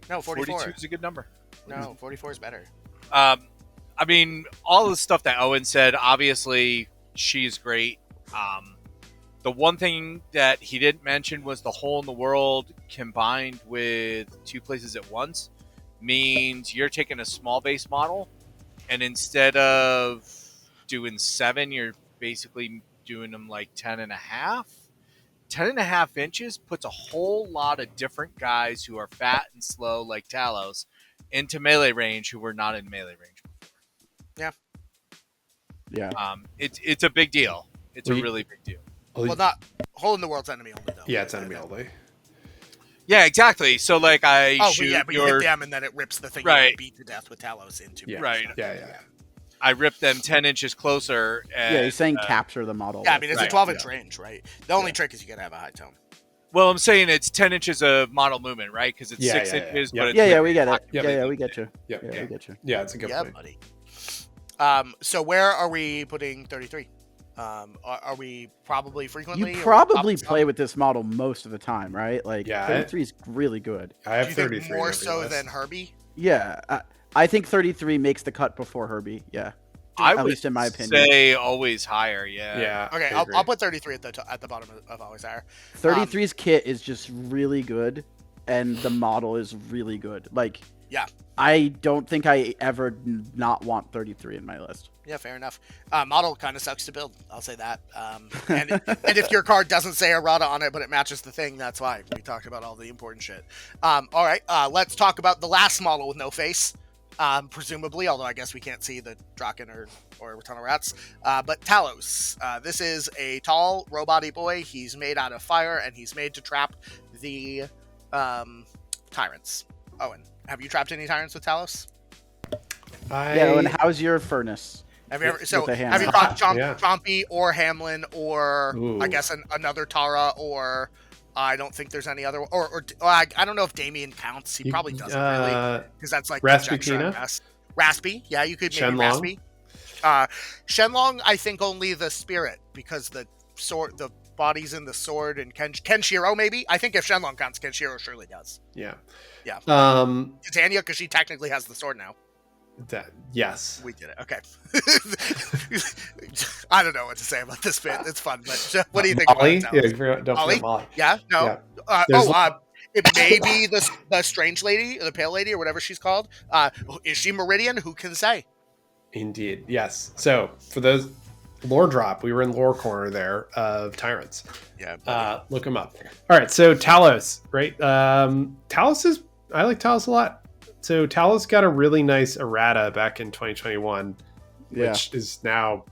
No, 44.
42 is a good number.
No, 44 is better.
I mean, all the stuff that Owen said, obviously, she's great. The one thing that he didn't mention was the hole in the world combined with 2 places at once means you're taking a small base model, and instead of doing 7, you're basically doing them 10 and a half. 10 and a half inches puts a whole lot of different guys who are fat and slow like Talos into melee range who were not in melee range before.
Yeah.
It's a big deal. It's a really big deal.
Well, not Hole in the World's enemy only though.
Yeah, it's enemy only.
Yeah, exactly. So like I
Oh,
shoot
but you hit them and then it rips the thing
Right.
you beat to death with Talos into.
Yeah.
Right.
Yeah.
I rip them 10 inches closer. And,
Yeah, he's saying capture the model.
Yeah, I mean it's
Right.
a 12-inch range, right? The only trick is you gotta have a high tone.
Well, I'm saying it's 10 inches of model movement, right? Because it's 6 inches.
Yep.
But it's
Yeah, we get it.
Yep.
Yeah, we get you.
Yep.
Yeah, we get you.
Yeah, it's a good
Yeah,
point.
buddy. So where are we putting 33? Are we probably frequently?
You
or
probably
top-
play with this model most of the time, right? Like,
Yeah,
33 is really good.
I have
Do you think
33
more
on every
so
list.
than Herbie?
Yeah, I think 33 makes the cut before Herbie. Yeah,
I
at
would
least in my opinion.
say always higher. Yeah.
Yeah.
Okay,
I agree.
I'll put 33 at the bottom of Always Higher.
33's kit is just really good, and the model is really good. Like,
Yeah.
I don't think I ever not want 33 in my list.
Yeah, fair enough. Model kind of sucks to build. I'll say that. And if your card doesn't say errata on it, but it matches the thing, that's why we talked about all the important shit. All right, let's talk about the last model with no face. Presumably, although I guess we can't see the Drachen or a ton of rats. But Talos. This is a tall, robot-y boy. He's made out of fire, and he's made to trap the tyrants. Owen, have you trapped any tyrants with Talos?
Yeah, and how's your furnace?
Have you ever? So
with the
have you
Hamlin.
brought
Yeah.
Chompy or Hamlin or
Ooh.
I guess another Tara or I don't think there's any other or I don't know if Damien counts. He probably doesn't really because that's like conjecture at
Rasputina?
best. Raspy, yeah, you could maybe
Shenlong?
Raspy. Shenlong, I think only the spirit because the sword, the body's in the sword, and Kenshiro maybe. I think if Shenlong counts, Kenshiro surely does.
Yeah.
Yeah.
Um.
Titania, because she technically has the sword now.
Yes.
We did it. Okay. I don't know what to say about this bit. It's fun, but what do you think
Molly?
about it?
Yeah, don't
Molly?
forget Molly.
Yeah? No?
Yeah. There's
It may be the strange lady, the pale lady, or whatever she's called. Is she Meridian? Who can say?
Indeed. Yes. So for those lore drop, we were in lore corner there of tyrants.
Yeah.
Look them up. All right. So Talos, right? I like Talos a lot. So Talos got a really nice errata back in 2021,
Yeah.
which is now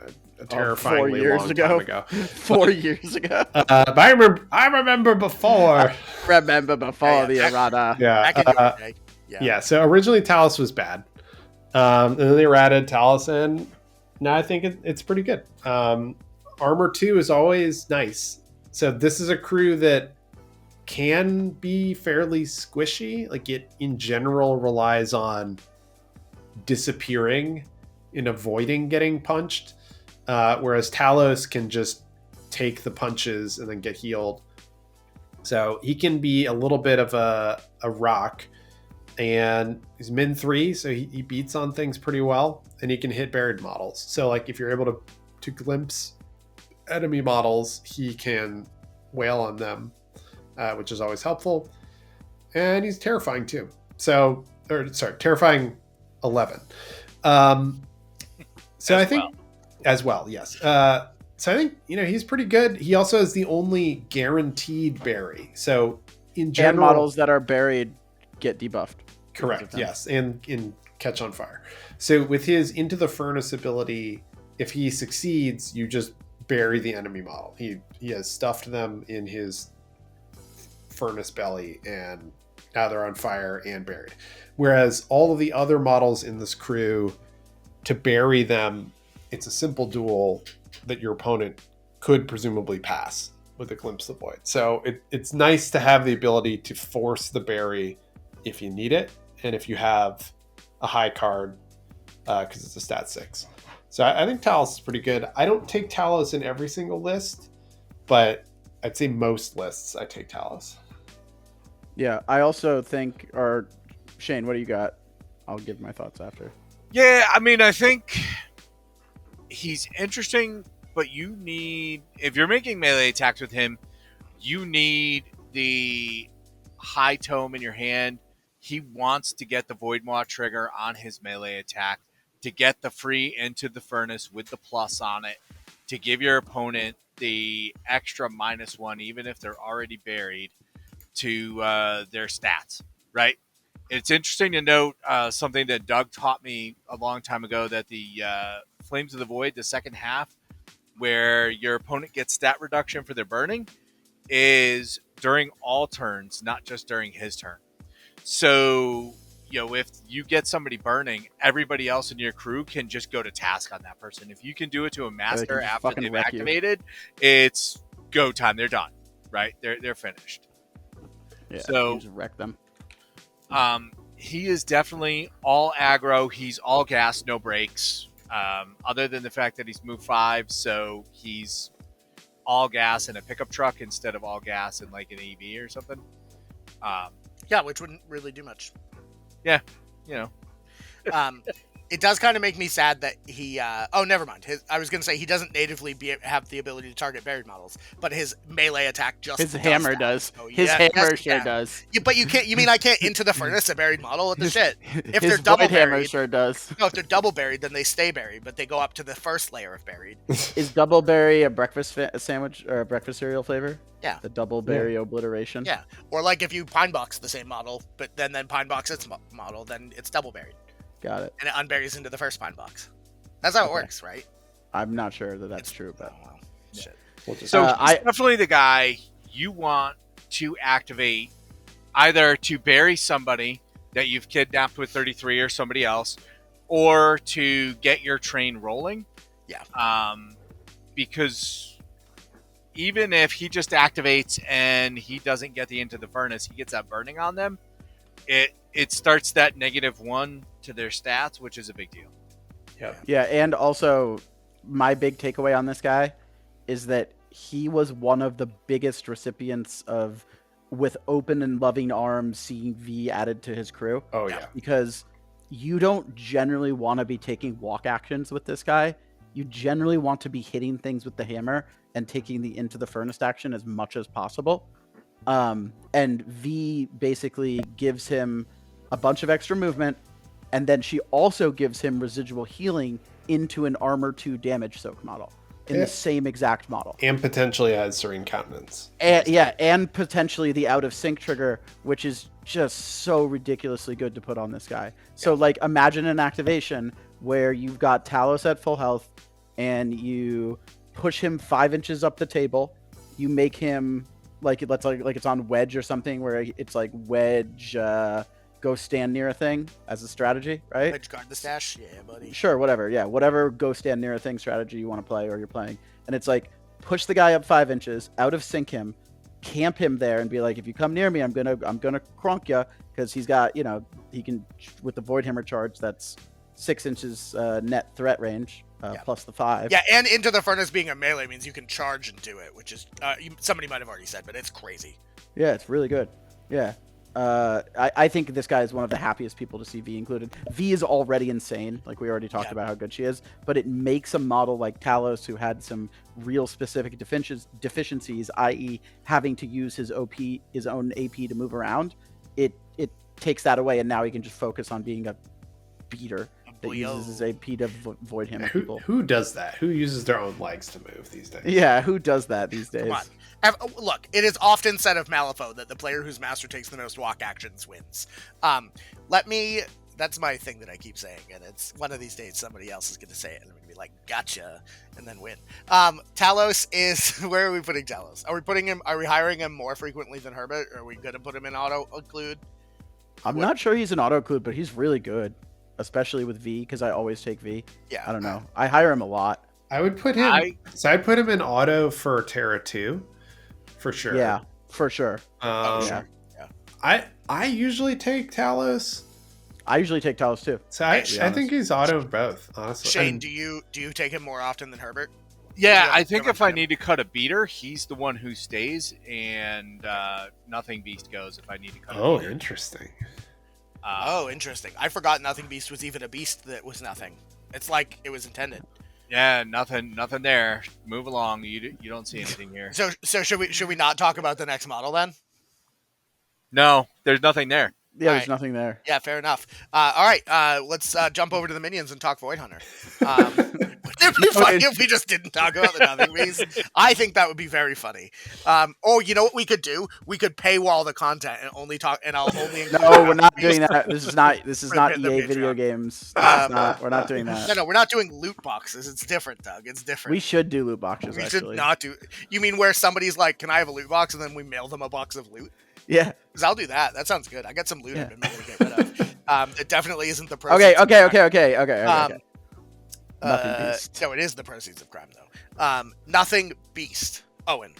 a
4
terrifyingly
years
long
ago.
time ago.
4 years ago.
But I remember before.
Remember before the errata.
Back in your day.
Yeah. So originally Talos was bad, and then they errated Talos, and now I think it's pretty good. Armor 2 is always nice. So this is a crew that can be fairly squishy. Like it in general relies on disappearing and avoiding getting punched, whereas Talos can just take the punches and then get healed. So he can be a little bit of a rock, and he's min 3, so he beats on things pretty well, and he can hit buried models. So like if you're able to glimpse enemy models, he can wail on them, which is always helpful. And he's terrifying too. Terrifying 11. I think as well, yes. So I think, he's pretty good. He also is the only guaranteed bury. So in
And
general,
models that are buried get debuffed.
correct, yes, and in catch on fire. So with his Into the Furnace ability, if he succeeds, you just bury the enemy model. He has stuffed them in his furnace belly, and now they're on fire and buried. Whereas all of the other models in this crew, to bury them, it's a simple duel that your opponent could presumably pass with a Glimpse of the Void. So it's nice to have the ability to force the bury if you need it, and if you have a high card, because it's a stat 6. So I think Talos is pretty good. I don't take Talos in every single list, but I'd say most lists I take Talos.
Yeah, I also think, or Shane, what do you got? I'll give my thoughts after.
Yeah, I mean, I think he's interesting, but you need, if you're making melee attacks with him, you need the high tome in your hand. He wants to get the Void Maw trigger on his melee attack to get the free into the furnace with the plus on it, to give your opponent the extra -1, even if they're already buried, to their stats, right? It's interesting to note something that Doug taught me a long time ago, that the Flames of the Void, the second half, where your opponent gets stat reduction for their burning is during all turns, not just during his turn. So, if you get somebody burning, everybody else in your crew can just go to task on that person. If you can do it to a master
just
after
fucking
they've
wreck you.
activated, it's go time. They're done, right? They're finished.
Yeah,
So
you just wreck them.
He is definitely all aggro. He's all gas, no breaks. Other than the fact that he's move 5, so he's all gas in a pickup truck instead of all gas in like an EV or something.
Yeah, which wouldn't really do much.
Yeah,
It does kind of make me sad that he. Oh, never mind. I was going to say he doesn't natively have the ability to target buried models, but his melee attack just
His
does
hammer
that.
does.
Oh,
His
yeah,
hammer
yes,
sure
yeah.
does.
Yeah, but you can't. You mean I can't into the furnace a buried model? What the shit? If
His
they're double
void hammer
buried,
sure does.
no. If they're double buried, then they stay buried, but they go up to the first layer of buried.
Is double berry a breakfast sandwich or a breakfast cereal flavor?
Yeah.
The double berry obliteration.
Yeah. Or like if you pine box the same model, but then pine box its model, then it's double buried,
Got it.
and it unburies into the first pine box. That's how it works, right?
I'm not sure that that's true, but
Oh, well, shit.
So
Uh,
he's definitely the guy you want to activate either to bury somebody that you've kidnapped with 33 or somebody else, or to get your train rolling.
Yeah.
Because even if he just activates and he doesn't get the into the furnace, he gets that burning on them. It starts that -1 to their stats, which is a big deal.
yeah, and also my big takeaway on this guy is that he was one of the biggest recipients of, with open and loving arms, seeing V added to his crew.
Oh yeah.
Because you don't generally want to be taking walk actions with this guy. You generally want to be hitting things with the hammer and taking the into the furnace action as much as possible. And V basically gives him a bunch of extra movement, and then she also gives him residual healing into an armor 2 damage soak model in the same exact model.
And potentially has Serene Countenance.
And potentially the out of sync trigger, which is just so ridiculously good to put on this guy. So like imagine an activation where you've got Talos at full health and you push him 5 inches up the table. You make him like it's on wedge or something where it's like wedge go stand near a thing as a strategy, right?
Wedge guard the stash. Yeah, buddy.
Sure, whatever. Yeah, whatever go stand near a thing strategy you want to play or you're playing. And it's like push the guy up 5 inches, out of sync him, camp him there, and be like, if you come near me, I'm gonna cronk you, because he's got, he can, with the void hammer charge, that's 6 inches net threat range plus the 5.
Yeah, and into the furnace being a melee means you can charge into it, which is somebody might have already said, but it's crazy.
Yeah, it's really good. Yeah. I think this guy is one of the happiest people to see V included. V is already insane, like we already talked about how good she is, but it makes a model like Talos, who had some real specific deficiencies, i.e. having to use his own AP to move around. It takes that away, and now he can just focus on being a beater that uses his AP to void hammer people.
Who does that? Who uses their own legs to move these days?
Yeah, who does that these days?
Come on. Look, it is often said of Malifaux that the player whose master takes the most walk actions wins. That's my thing that I keep saying, and it's one of these days somebody else is going to say it, and I'm going to be like, gotcha, and then win. Talos is, where are we putting Talos? Are we hiring him more frequently than Herbert, or are we going to put him in auto-include?
I'm not sure he's an auto-include, but he's really good, especially with V, because I always take V.
Yeah.
I don't know. I hire him a lot.
I would put him. I'd put him in auto for Terra 2, for sure.
Yeah, for sure.
Sure.
Yeah. I usually take Talos.
I usually take Talos too.
So I think he's auto both, honestly.
Shane, do you take him more often than Herbert?
Yeah, I think if I need to cut a beater, he's the one who stays, and Nothing Beast goes if I need to cut a beater.
Oh, interesting.
Interesting. I forgot Nothing Beast was even a beast that was nothing. It's like it was intended.
Yeah, nothing there. Move along. You don't see anything here.
So should we not talk about the next model then?
No, there's nothing there.
Yeah,
All
there's
right.
nothing there.
Yeah, fair enough. All right, let's jump over to the minions and talk Void Hunter. It'd be funny if we just didn't talk about the Nothing Beast. I think that would be very funny. Or you know what we could do? We could paywall the content and only talk, and I'll only.
No, we're not doing that. This is not
For the
EA video
Patreon.
games. We're not doing that.
No, we're not doing loot boxes. It's different, Doug. It's different.
We should do loot boxes.
We
Actually,
should not do. You mean where somebody's like, "Can I have a loot box?" and then we mail them a box of loot?
yeah.
Because I'll do that. That sounds good. I got some loot I've been meaning to get rid of. It definitely isn't the
Okay.
proceeds.
Nothing Beast.
No, it is the proceeds of crime though. Nothing Beast. Owen,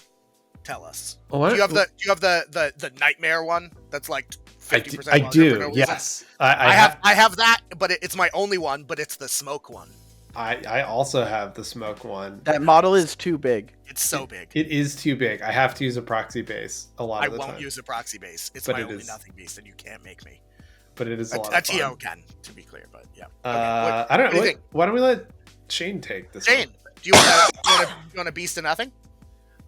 tell us.
What?
Do you have the nightmare one? That's like 50%.
I
longer for
do.
no reason?
Yes,
I have that, but it's my only one. But it's the smoke one.
I also have the smoke one.
That model is too big.
It's so big.
It is too big. I have to use a proxy base a lot
I
of the time.
won't use a proxy base. It's
But
my
it
only
is-
Nothing Beast, and you can't make me.
But it is a lot
A
of fun.
TO can, to be clear, but yeah.
I don't
what do
know.
you think?
Why don't we let Shane take this?
Shane,
one?
do you want a Beast of Nothing?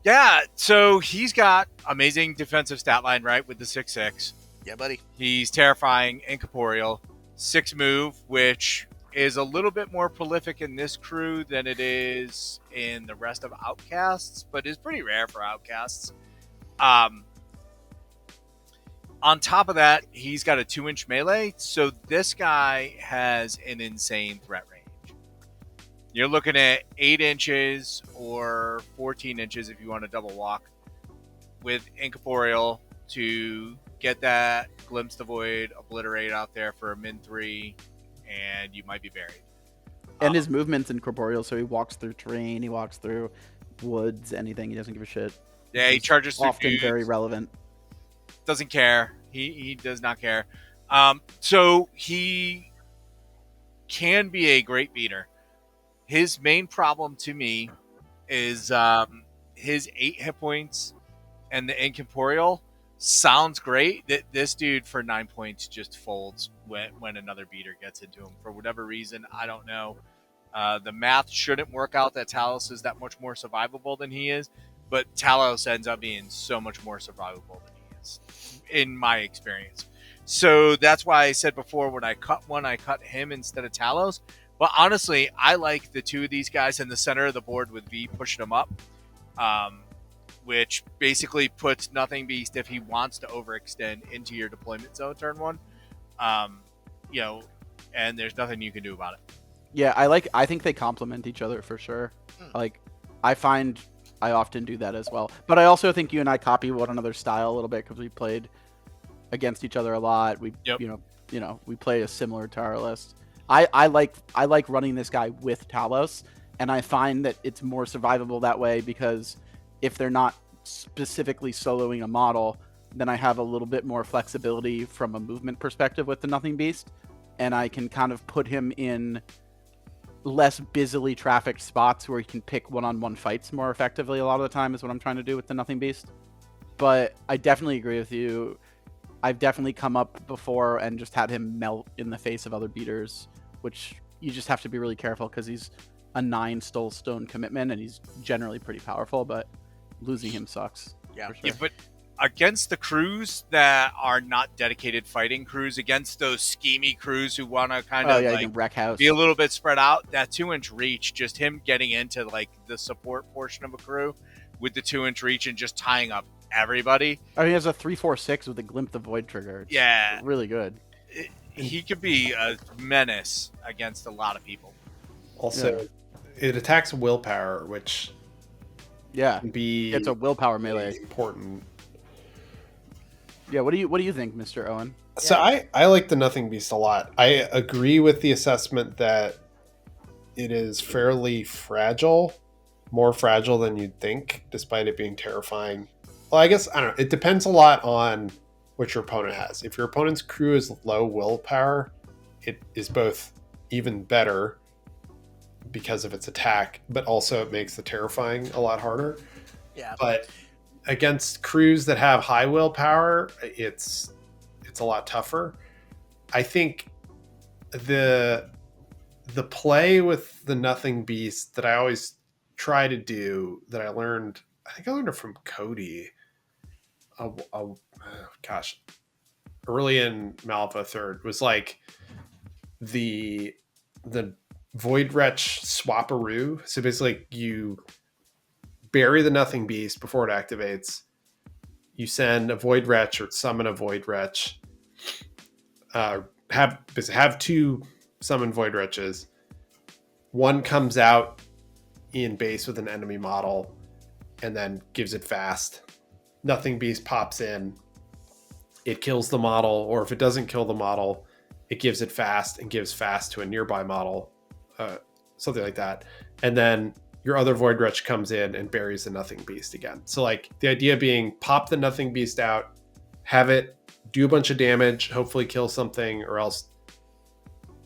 Yeah, so he's got amazing defensive stat line, right, with the 6/6.
Yeah, buddy.
He's terrifying, incorporeal, 6 move, which is a little bit more prolific in this crew than it is in the rest of Outcasts, but is pretty rare for Outcasts. On top of that, he's got a 2-inch melee, so this guy has an insane threat range. You're looking at 8 inches or 14 inches if you want to double walk with incorporeal to get that Glimpse the Void, Obliterate out there for a min 3, and you might be buried.
And his movement's incorporeal, so he walks through terrain, he walks through woods, anything. He doesn't give a shit.
Yeah, he charges through
Often
dudes.
very relevant.
Doesn't care. He does not care. So he can be a great beater. His main problem to me is his 8 hit points and the incorporeal sounds great. This dude for 9 points just folds when another beater gets into him for whatever reason. I don't know. The math shouldn't work out that Talos is that much more survivable than he is, but Talos ends up being so much more survivable than he is, in my experience. So that's why I said before, when I cut one, I cut him instead of Talos. But honestly, I like the two of these guys in the center of the board with V pushing them up, which basically puts Nothing Beast, if he wants to overextend, into your deployment zone turn 1. And there's nothing you can do about it.
Yeah, I think they complement each other for sure. Like, I find I often do that as well. But I also think you and I copy one another's style a little bit because we played against each other a lot. We we play a similar tower list. I like running this guy with Talos, and I find that it's more survivable that way because if they're not specifically soloing a model, then I have a little bit more flexibility from a movement perspective with the Nothing Beast, and I can kind of put him in less busily trafficked spots where he can pick one-on-one fights more effectively a lot of the time is what I'm trying to do with the Nothing Beast. But I definitely agree with you. I've definitely come up before and just had him melt in the face of other beaters, which you just have to be really careful because he's a 9 stone commitment and he's generally pretty powerful, but losing him sucks.
Yeah.
For sure.
Yeah, but against the crews that are not dedicated fighting crews, against those schemy crews who want to kind of
you can wreck house.
be a little bit spread out, that 2-inch reach, just him getting into like the support portion of a crew with the 2-inch reach and just tying up everybody.
I mean, he has a 3/4/6 with a Glimpse the Void trigger. It's
Yeah.
really good.
He could be a menace against a lot of people.
Also, it attacks willpower, which
Yeah,
can be
it's a willpower melee.
important.
Yeah, what do you think, Mr. Owen?
So I like the Nothing Beast a lot. I agree with the assessment that it is fairly fragile, more fragile than you'd think, despite it being terrifying. Well, I guess, I don't know. It depends a lot on what your opponent has. If your opponent's crew is low willpower, it is both even better because of its attack, but also it makes the terrifying a lot harder.
Yeah.
But against crews that have high willpower, it's a lot tougher. I think the play with the Nothing Beast that I always try to do, that I think I learned it from Cody. Early in Malifaux 3rd, was like the Void Wretch Swaparoo. So basically, you bury the Nothing Beast before it activates. You send a Void Wretch or summon a Void Wretch. Have 2 summon Void Wretches. One comes out in base with an enemy model and then gives it fast. Nothing Beast pops in. It kills the model, or if it doesn't kill the model, it gives it fast and gives fast to a nearby model. Something like that. And then your other Void Wretch comes in and buries the Nothing Beast again. So like the idea being pop the Nothing Beast out, have it do a bunch of damage, hopefully kill something or else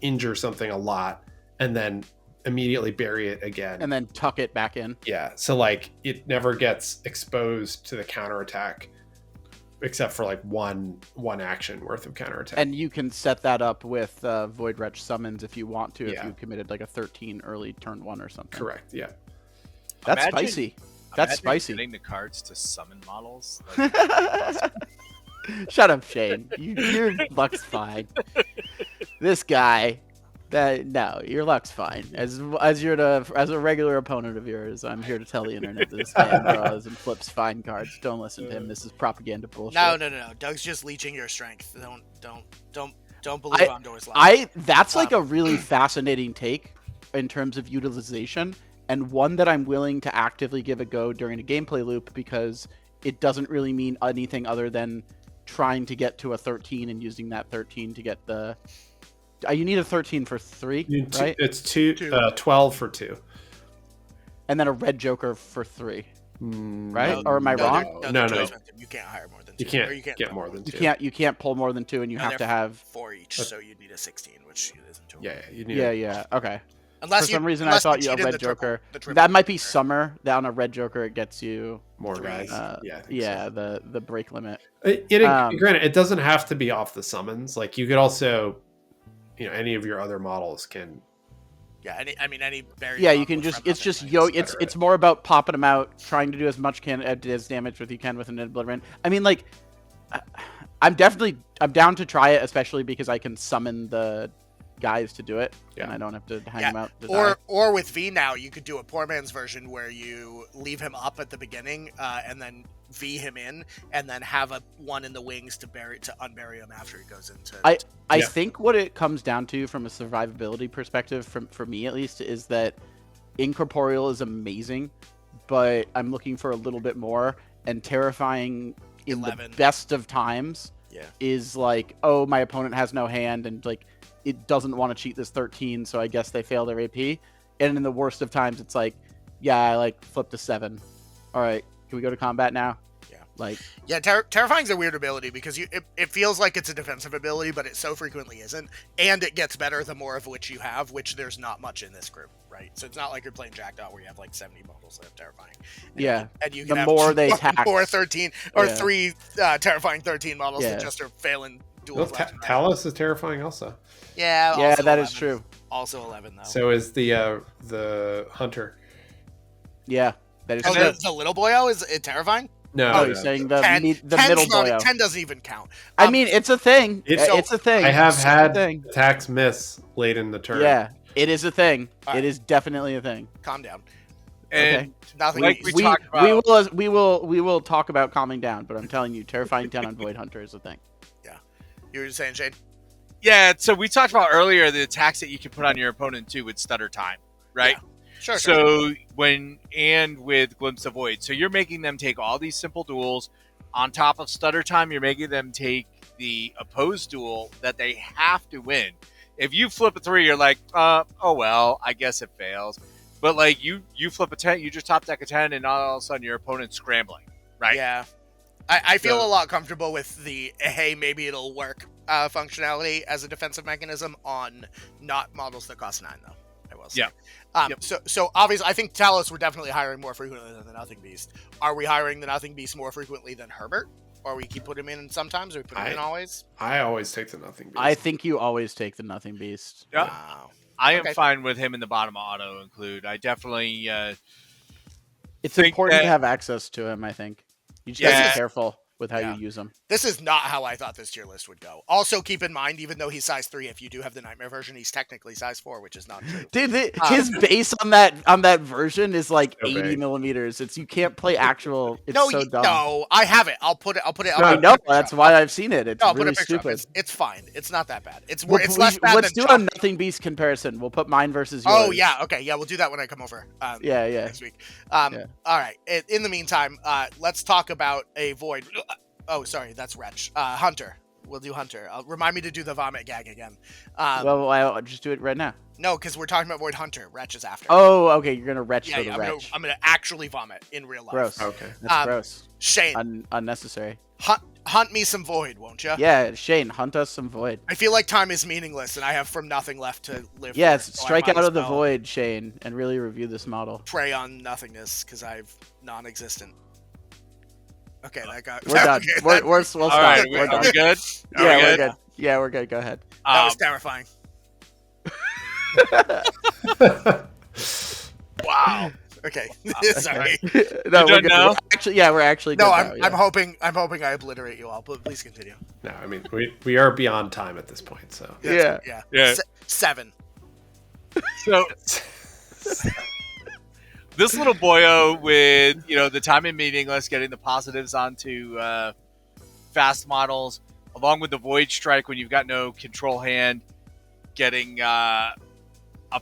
injure something a lot, and then immediately bury it again.
And then tuck it back in.
Yeah. So like it never gets exposed to the counterattack except for like one action worth of counterattack.
And you can set that up with Void Wretch summons if you want to, if
Yeah.
you committed like a 13 early turn 1 or something.
Correct. Yeah.
That's
Imagine-
spicy. That's
Imagine
spicy.
Getting the cards to summon models. Like,
Shut up, Shane. Your luck's fine. This guy, your luck's fine. As a regular opponent of yours, I'm here to tell the internet that this man draws and flips fine cards. Don't listen to him. This is propaganda bullshit.
No. Doug's just leeching your strength. Don't believe Ondor's lies.
That's like a really fascinating take in terms of utilization, and one that I'm willing to actively give a go during a gameplay loop, because it doesn't really mean anything other than trying to get to a 13 and using that 13 to get the... You need a 13 for 3, right?
It's 12 for 2.
And then a red joker for 3, right?
No,
Or am I wrong?
No.
You can't hire more than 2.
You can't,
Or you can't
get more than 2.
You can't pull more than 2, and you have to have
4 each, so you need a 16, which isn't too
Yeah, you need
yeah. Okay.
Unless
For some reason, I
unless
thought you a
cheated
red
the triple-
joker.
the triple
That might be
right?
summer. That on a red joker, it gets you
more
3.
guys. Yeah, I think
yeah,
so.
the break limit.
Granted, it doesn't have to be off the summons. Like you could also, any of your other models can.
Yeah, any very
Yeah, you can just it's just it's more about popping them out, trying to do as much as damage with you can with an Obliteration. I mean, like, I'm down to try it, especially because I can summon the guys to do it, and I don't have to hang them out. To die.
Or with V now, you could do a poor man's version where you leave him up at the beginning, and then V him in, and then have one in the wings to unbury him after he goes into.
I think what it comes down to from a survivability perspective, for me at least, is that Incorporeal is amazing, but I'm looking for a little bit more, and Terrifying in
11.
the best of times is like, oh, my opponent has no hand, and like it doesn't want to cheat this 13, so I guess they fail their AP. And in the worst of times, it's like, yeah, I like flipped a 7. All right, can we go to combat now?
Terrifying's a weird ability because it feels like it's a defensive ability, but it so frequently isn't, and it gets better the more of which you have, which there's not much in this group, right? So it's not like you're playing Jackdaw where you have like 70 models that have Terrifying. And you can have
more they tax,
4 13 or 3 Terrifying 13 models that just are failing duels.
Talos is Terrifying also.
Yeah,
that
11.
is true.
Also 11 though.
So is the Hunter.
Yeah, that is
true. The little boyo is it Terrifying?
No,
you're saying the
10,
middle boyo.
10 doesn't even count.
I mean, it's a thing. It's a thing.
I have had attacks miss late in the turn.
Yeah, it is a thing.
All right.
It is definitely a thing.
Calm down.
and
Nothing.
like we talked about,
we will talk about calming down, but I'm telling you, Terrifying 10 on Void Hunter is a thing.
Yeah, you were just saying, Shane.
yeah. So we talked about earlier the attacks that you can put on your opponent too with Stutter Time, right?
Yeah. Sure.
So with Glimpse of Void, so you're making them take all these simple duels on top of Stutter Time. You're making them take the opposed duel that they have to win. If you flip a 3, you're like, oh well, I guess it fails. But like you flip a 10, you just top deck a 10, and all of a sudden your opponent's scrambling, right?
Yeah, I feel a lot comfortable with the hey, maybe it'll work functionality as a defensive mechanism on not models that cost 9 though. I will say.
Yeah.
So obviously, I think Talos we're definitely hiring more frequently than the Nothing Beast. Are we hiring the Nothing Beast more frequently than Herbert? Or we keep putting him in sometimes, or we put him in always?
I always take the Nothing Beast.
I think you always take the Nothing Beast.
Yeah.
Wow.
I am fine with him in the bottom auto include. I definitely
it's
think
important
that-
to have access to him, I think. You just gotta be careful. with how
Yeah.
you use them.
This is not how I thought this tier list would go. Also, keep in mind, even though he's size 3, if you do have the Nightmare version, he's technically size 4, which is not true.
Dude, his base on that version is like
So
80
big.
millimeters. You can't play actual. It's
No,
so dumb.
no, I have it. I'll put it.
I know. That's why I've seen it. It's
No, I'll put
really
a picture up.
stupid.
It's fine. It's not that bad. It's
We'll-
it's less bad
let's
than
do a
Chop.
Nothing Beast comparison. We'll put mine versus yours.
Oh yeah, okay, yeah, we'll do that when I come over.
Yeah.
Next week.
Yeah.
All right. In the meantime, let's talk about a void. Oh, sorry, that's Wretch. Hunter. We'll do Hunter. Remind me to do the vomit gag again.
Well, I'll just do it right now.
No, because we're talking about Void Hunter. Wretch is after.
Oh, okay. You're gonna retch
yeah,
for the
yeah.
retch.
I'm gonna actually vomit in real life.
Gross.
Okay.
That's gross.
Shane,
Unnecessary.
hunt me some Void, won't you?
Yeah, Shane, hunt us some void.
I feel like time is meaningless, and I have from nothing left to live.
Yeah,
for, so I
strike
might
out
as
of the
well
void, Shane, and really review this model.
Prey on nothingness because I've non-existent. Okay, that got.
We're done.
Okay,
We'll
All
stop.
right,
We're
are
done.
we good? Are
Yeah,
we
we're good. Yeah, we're good. Go ahead.
that was terrifying. Wow. Okay. Sorry.
No, we're
done
good.
now?
We're actually good
No,
now,
I'm hoping I obliterate you all, but please continue.
No, I mean we are beyond time at this point, so
Yeah.
Yeah.
7.
So this little boyo with the time and meaningless, getting the positives onto fast models, along with the void strike when you've got no control hand, getting a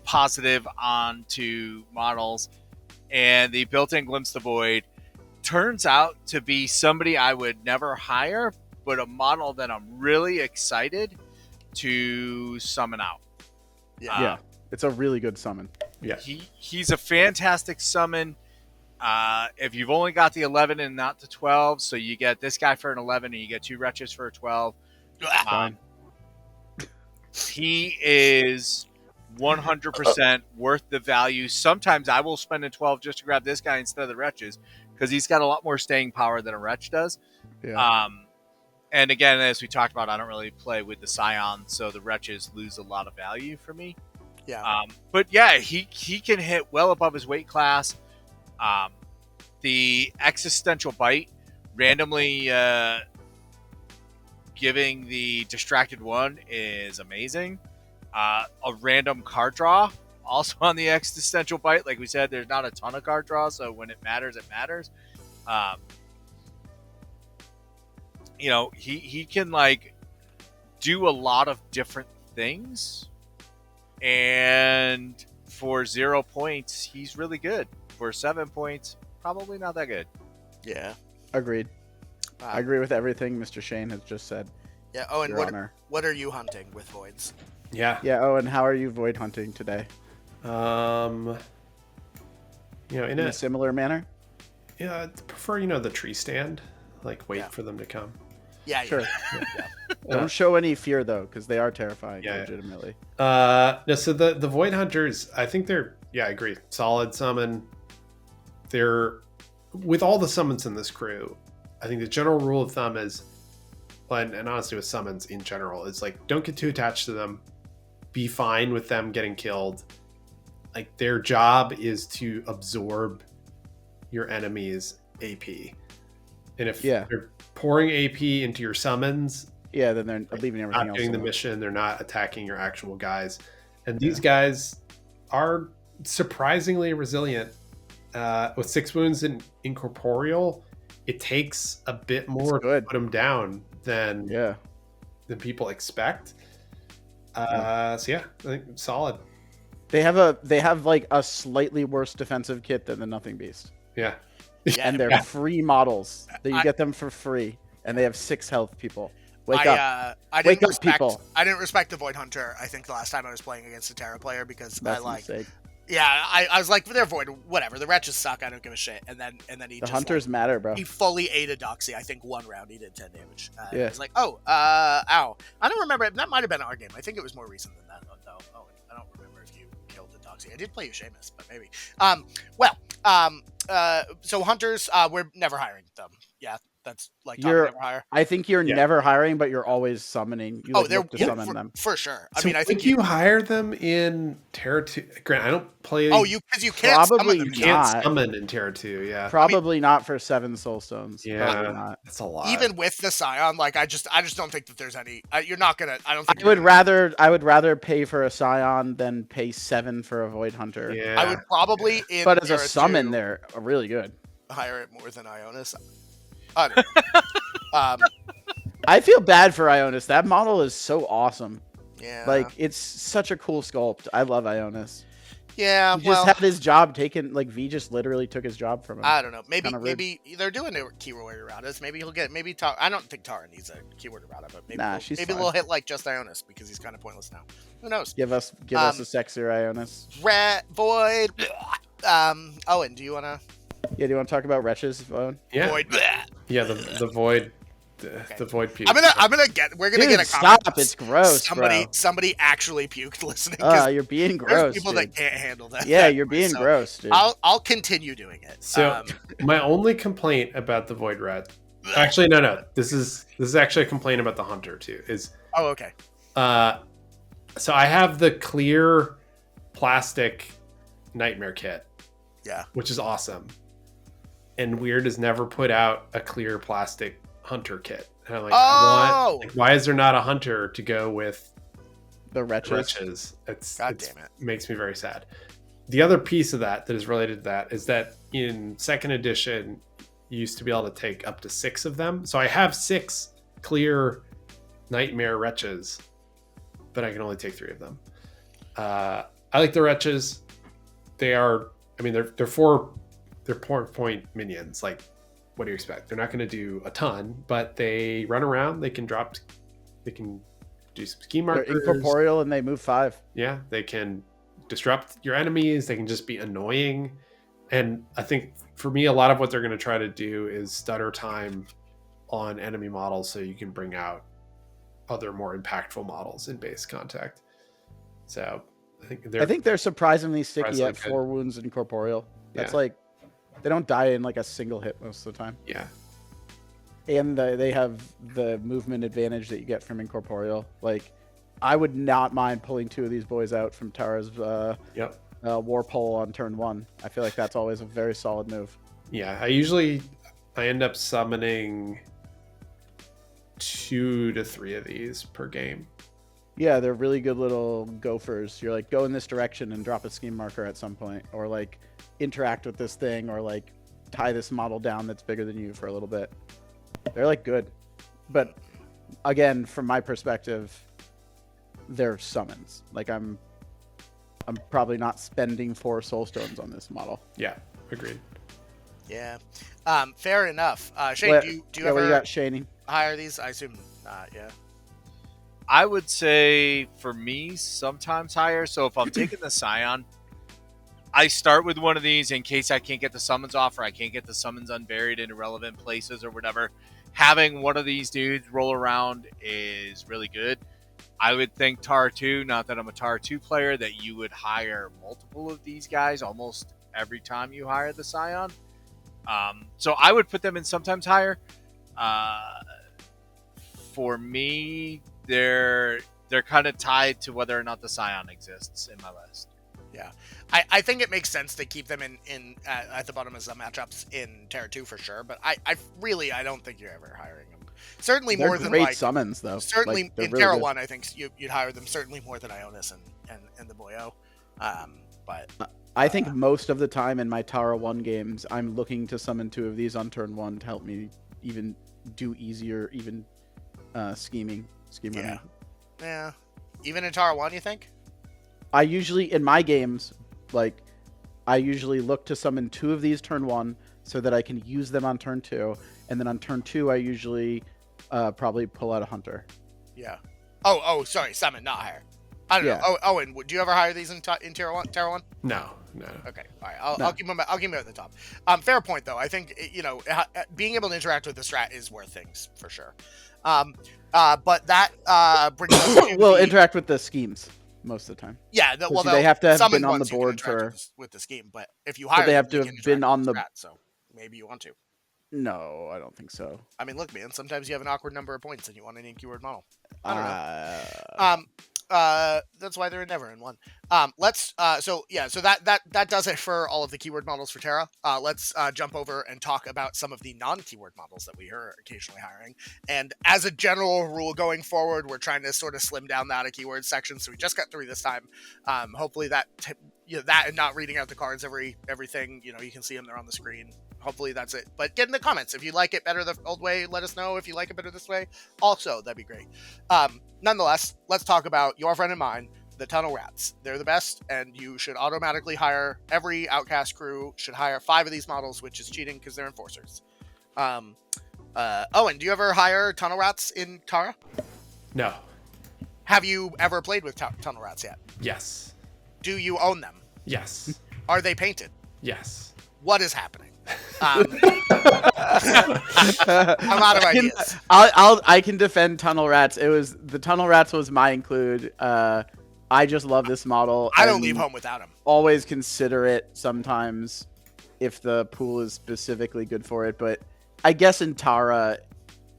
positive onto models, and the built-in glimpse the void turns out to be somebody I would never hire, but a model that I'm really excited to summon out.
Yeah. It's a really good summon.
yeah.
He's a fantastic summon. If you've only got the 11 and not the 12, so you get this guy for an 11 and you get 2 wretches for a 12.
Fine.
He is 100% worth the value. Sometimes I will spend a 12 just to grab this guy instead of the wretches because he's got a lot more staying power than a wretch does.
Yeah.
And again, as we talked about, I don't really play with the Scion, so the wretches lose a lot of value for me.
Yeah.
But yeah, he can hit well above his weight class. The existential bite, randomly giving the distracted one, is amazing. A random card draw, also on the existential bite. Like we said, there's not a ton of card draw, so when it matters, it matters. He can like do a lot of different things, and for 0 points, he's really good. For 7 points, probably not that good.
Yeah.
Agreed. I agree with everything Mr. Shane has just said.
Yeah. Oh, and
Your Honor.
what are you hunting with voids?
Yeah.
Yeah. Oh, and how are you void hunting today?
In
In a similar manner?
yeah, I prefer the tree stand. Like wait for them to come.
Yeah.
Sure.
Yeah.
Don't show any fear though, because they are terrifying.
Yeah.
Legitimately.
No, so the Void Hunters, I think they're I agree. Solid summon. They're with all the summons in this crew, I think the general rule of thumb is, and honestly with summons in general, is like don't get too attached to them. Be fine with them getting killed. Like their job is to absorb your enemy's AP. And if they're pouring AP into your summons,
Yeah, then they're leaving everything
not
else
doing the
alone.
mission, they're not attacking your actual guys. And these guys are surprisingly resilient. With 6 wounds in incorporeal, it takes a bit more to put them down than people expect. So I think solid.
They have like a slightly worse defensive kit than the Nothing Beast.
Yeah.
And they're free models. That you get them for free, and they have 6 health people. Wake up.
I
Wake
didn't
up,
respect,
people.
I didn't respect the Void Hunter, I think, the last time I was playing against a Terra player because
That's
I like
a mistake.
I was like, they're Void, whatever. The wretches suck, I don't give a shit. And then he
The
just
hunters matter, bro.
he fully ate a Doxy. I think 1 round he did 10 damage.
Yeah.
I was like, ow. I don't remember. That might have been our game. I think it was more recent than that, though. Oh, I don't remember if you killed the Doxy. I did play you Seamus, but maybe. So hunters, we're never hiring them. Yeah, That's like top
You're.
never hire.
I think you're
Yeah.
never hiring, but you're always summoning. You
They're
look to summon them.
for sure. I
So
mean, I think
would you hire them in Terra 2? Grant, I don't play.
because you can't summon
Probably
them.
you can't
not.
summon in Terra 2. Yeah.
Probably not for 7 soulstones. Probably
Yeah.
not.
That's a lot.
Even with the Scion, like I just don't think that there's any. You're not gonna. I don't think.
I would rather pay for a Scion than pay 7 for a Void Hunter.
Yeah.
I would probably in.
But as a
Terra
summon,
2
they're really good.
hire it more than Aionus. I don't know.
I feel bad for Aionus. That model is so awesome.
Yeah.
Like, it's such a cool sculpt. I love Aionus.
Yeah.
He just had his job taken. Like, V just literally took his job from him.
I don't know.
Kinda rude.
Maybe they're doing a keyword errata. Maybe he'll get. Maybe Tara. I don't think Tara needs a keyword errata, but maybe
Nah, she's
maybe
fine.
they'll hit like just Aionus because he's kind of pointless now. Who knows?
Give us a sexier Aionus.
Void. Owen, do you wanna?
Yeah, do you want to talk about Wretches, Owen?
Yeah.
Void.
Yeah. The void. The void puke.
We're gonna get a
stop!
comment.
It's gross,
Somebody actually puked listening.
You're being
There's
gross.
people
dude.
that can't handle that.
Yeah, you're being
So
gross, dude.
I'll continue doing it.
So my only complaint about the void rat. Actually, no. This is actually a complaint about the hunter too. Is
okay.
so I have the clear plastic nightmare kit.
Yeah.
Which is awesome. And Weird has never put out a clear plastic hunter kit. And I'm like, why is there not a hunter to go with
the Wretches?
God damn it.
Makes me very sad. The other piece of that is related to that is that in second edition, you used to be able to take up to 6 of them. So I have 6 clear nightmare Wretches, but I can only take 3 of them. I like the Wretches. They're 4-point minions. Like, what do you expect? They're not going to do a ton, but they run around. They can do some scheme markers.
They're incorporeal and they move 5.
Yeah, they can disrupt your enemies. They can just be annoying. And I think for me, a lot of what they're going to try to do is stutter time on enemy models so you can bring out other more impactful models in base contact. So I think they're
surprisingly sticky at
good.
4 wounds incorporeal. That's
Yeah.
like, they don't die in like a single hit most of the time.
Yeah.
And they have the movement advantage that you get from incorporeal. Like, I would not mind pulling 2 of these boys out from Tara's war pole on turn 1. I feel like that's always a very solid move.
Yeah, I end up summoning 2 to 3 of these per game.
Yeah, they're really good little gophers. You're like, go in this direction and drop a scheme marker at some point, or like interact with this thing, or like tie this model down that's bigger than you for a little bit. They're like good. But again, from my perspective, they're summons. Like, I'm probably not spending 4 soulstones on this model.
Yeah, agreed.
Yeah. Fair enough. Shane, do you ever
what you got, Shane?
hire these? I assume not, yeah.
I would say for me, sometimes higher. So if I'm taking the Scion, I start with one of these in case I can't get the summons off or I can't get the summons unburied in irrelevant places or whatever. Having one of these dudes roll around is really good. I would think Tar 2, not that I'm a Tar 2 player, that you would hire multiple of these guys almost every time you hire the Scion. So I would put them in sometimes higher. For me, they're kind of tied to whether or not the Scion exists in my list.
Yeah, I think it makes sense to keep them in at the bottom of some matchups in Terra 2 for sure. But I don't think you're ever hiring them. Certainly
They're
more than
great
like
summons though.
certainly
Like, they're
in
really
Terra
good.
1, I think you'd hire them certainly more than Aionus and the Boyo. But
I think most of the time in my Tara 1 games, I'm looking to summon 2 of these on turn 1 to help me even do easier, scheme running.
yeah, even in Tara 1, you think?
I usually, in my games, I usually look to summon 2 of these turn 1 so that I can use them on turn 2. And then on turn 2, I usually probably pull out a hunter.
Yeah. Oh, sorry, summon, not hire. I don't know. Oh, Owen, do you ever hire these in Terra 1?
No.
Okay, all right. I'll keep them at the top. Fair point, though. I think being able to interact with the strat is worth things for sure. But that brings us to
We'll interact with the schemes most of the time.
Yeah,
they have to have
summoned
been on the
ones you can
board
interact
for
with the scheme. But if you hire,
they have
them,
to
you
have
can
been
interact
on
with
the.
strat, so maybe you want to.
No, I don't think so.
I mean, look, man. Sometimes you have an awkward number of points and you want an in-keyword model. I don't know. That's why they're never in one. So that does it for all of the keyword models for Terra. Let's jump over and talk about some of the non-keyword models that we are occasionally hiring. And as a general rule going forward, we're trying to sort of slim down that keyword section. So we just got 3 this time. Hopefully that and not reading out the cards everything, you can see them, they're on the screen. Hopefully that's it. But get in the comments. If you like it better the old way, let us know. If you like it better this way, also, that'd be great. Nonetheless, let's talk about your friend and mine, the Tunnel Rats. They're the best, and you should automatically hire, every Outcast crew should hire 5 of these models, which is cheating because they're enforcers. Owen, do you ever hire Tunnel Rats in Tara?
No.
Have you ever played with Tunnel Rats yet?
Yes.
Do you own them?
Yes.
Are they painted?
Yes.
What is happening? I'm out of ideas.
I can defend Tunnel Rats. The Tunnel Rats was my include. I just love this model.
I don't leave home without him.
Always consider it sometimes if the pool is specifically good for it, but I guess in Tara,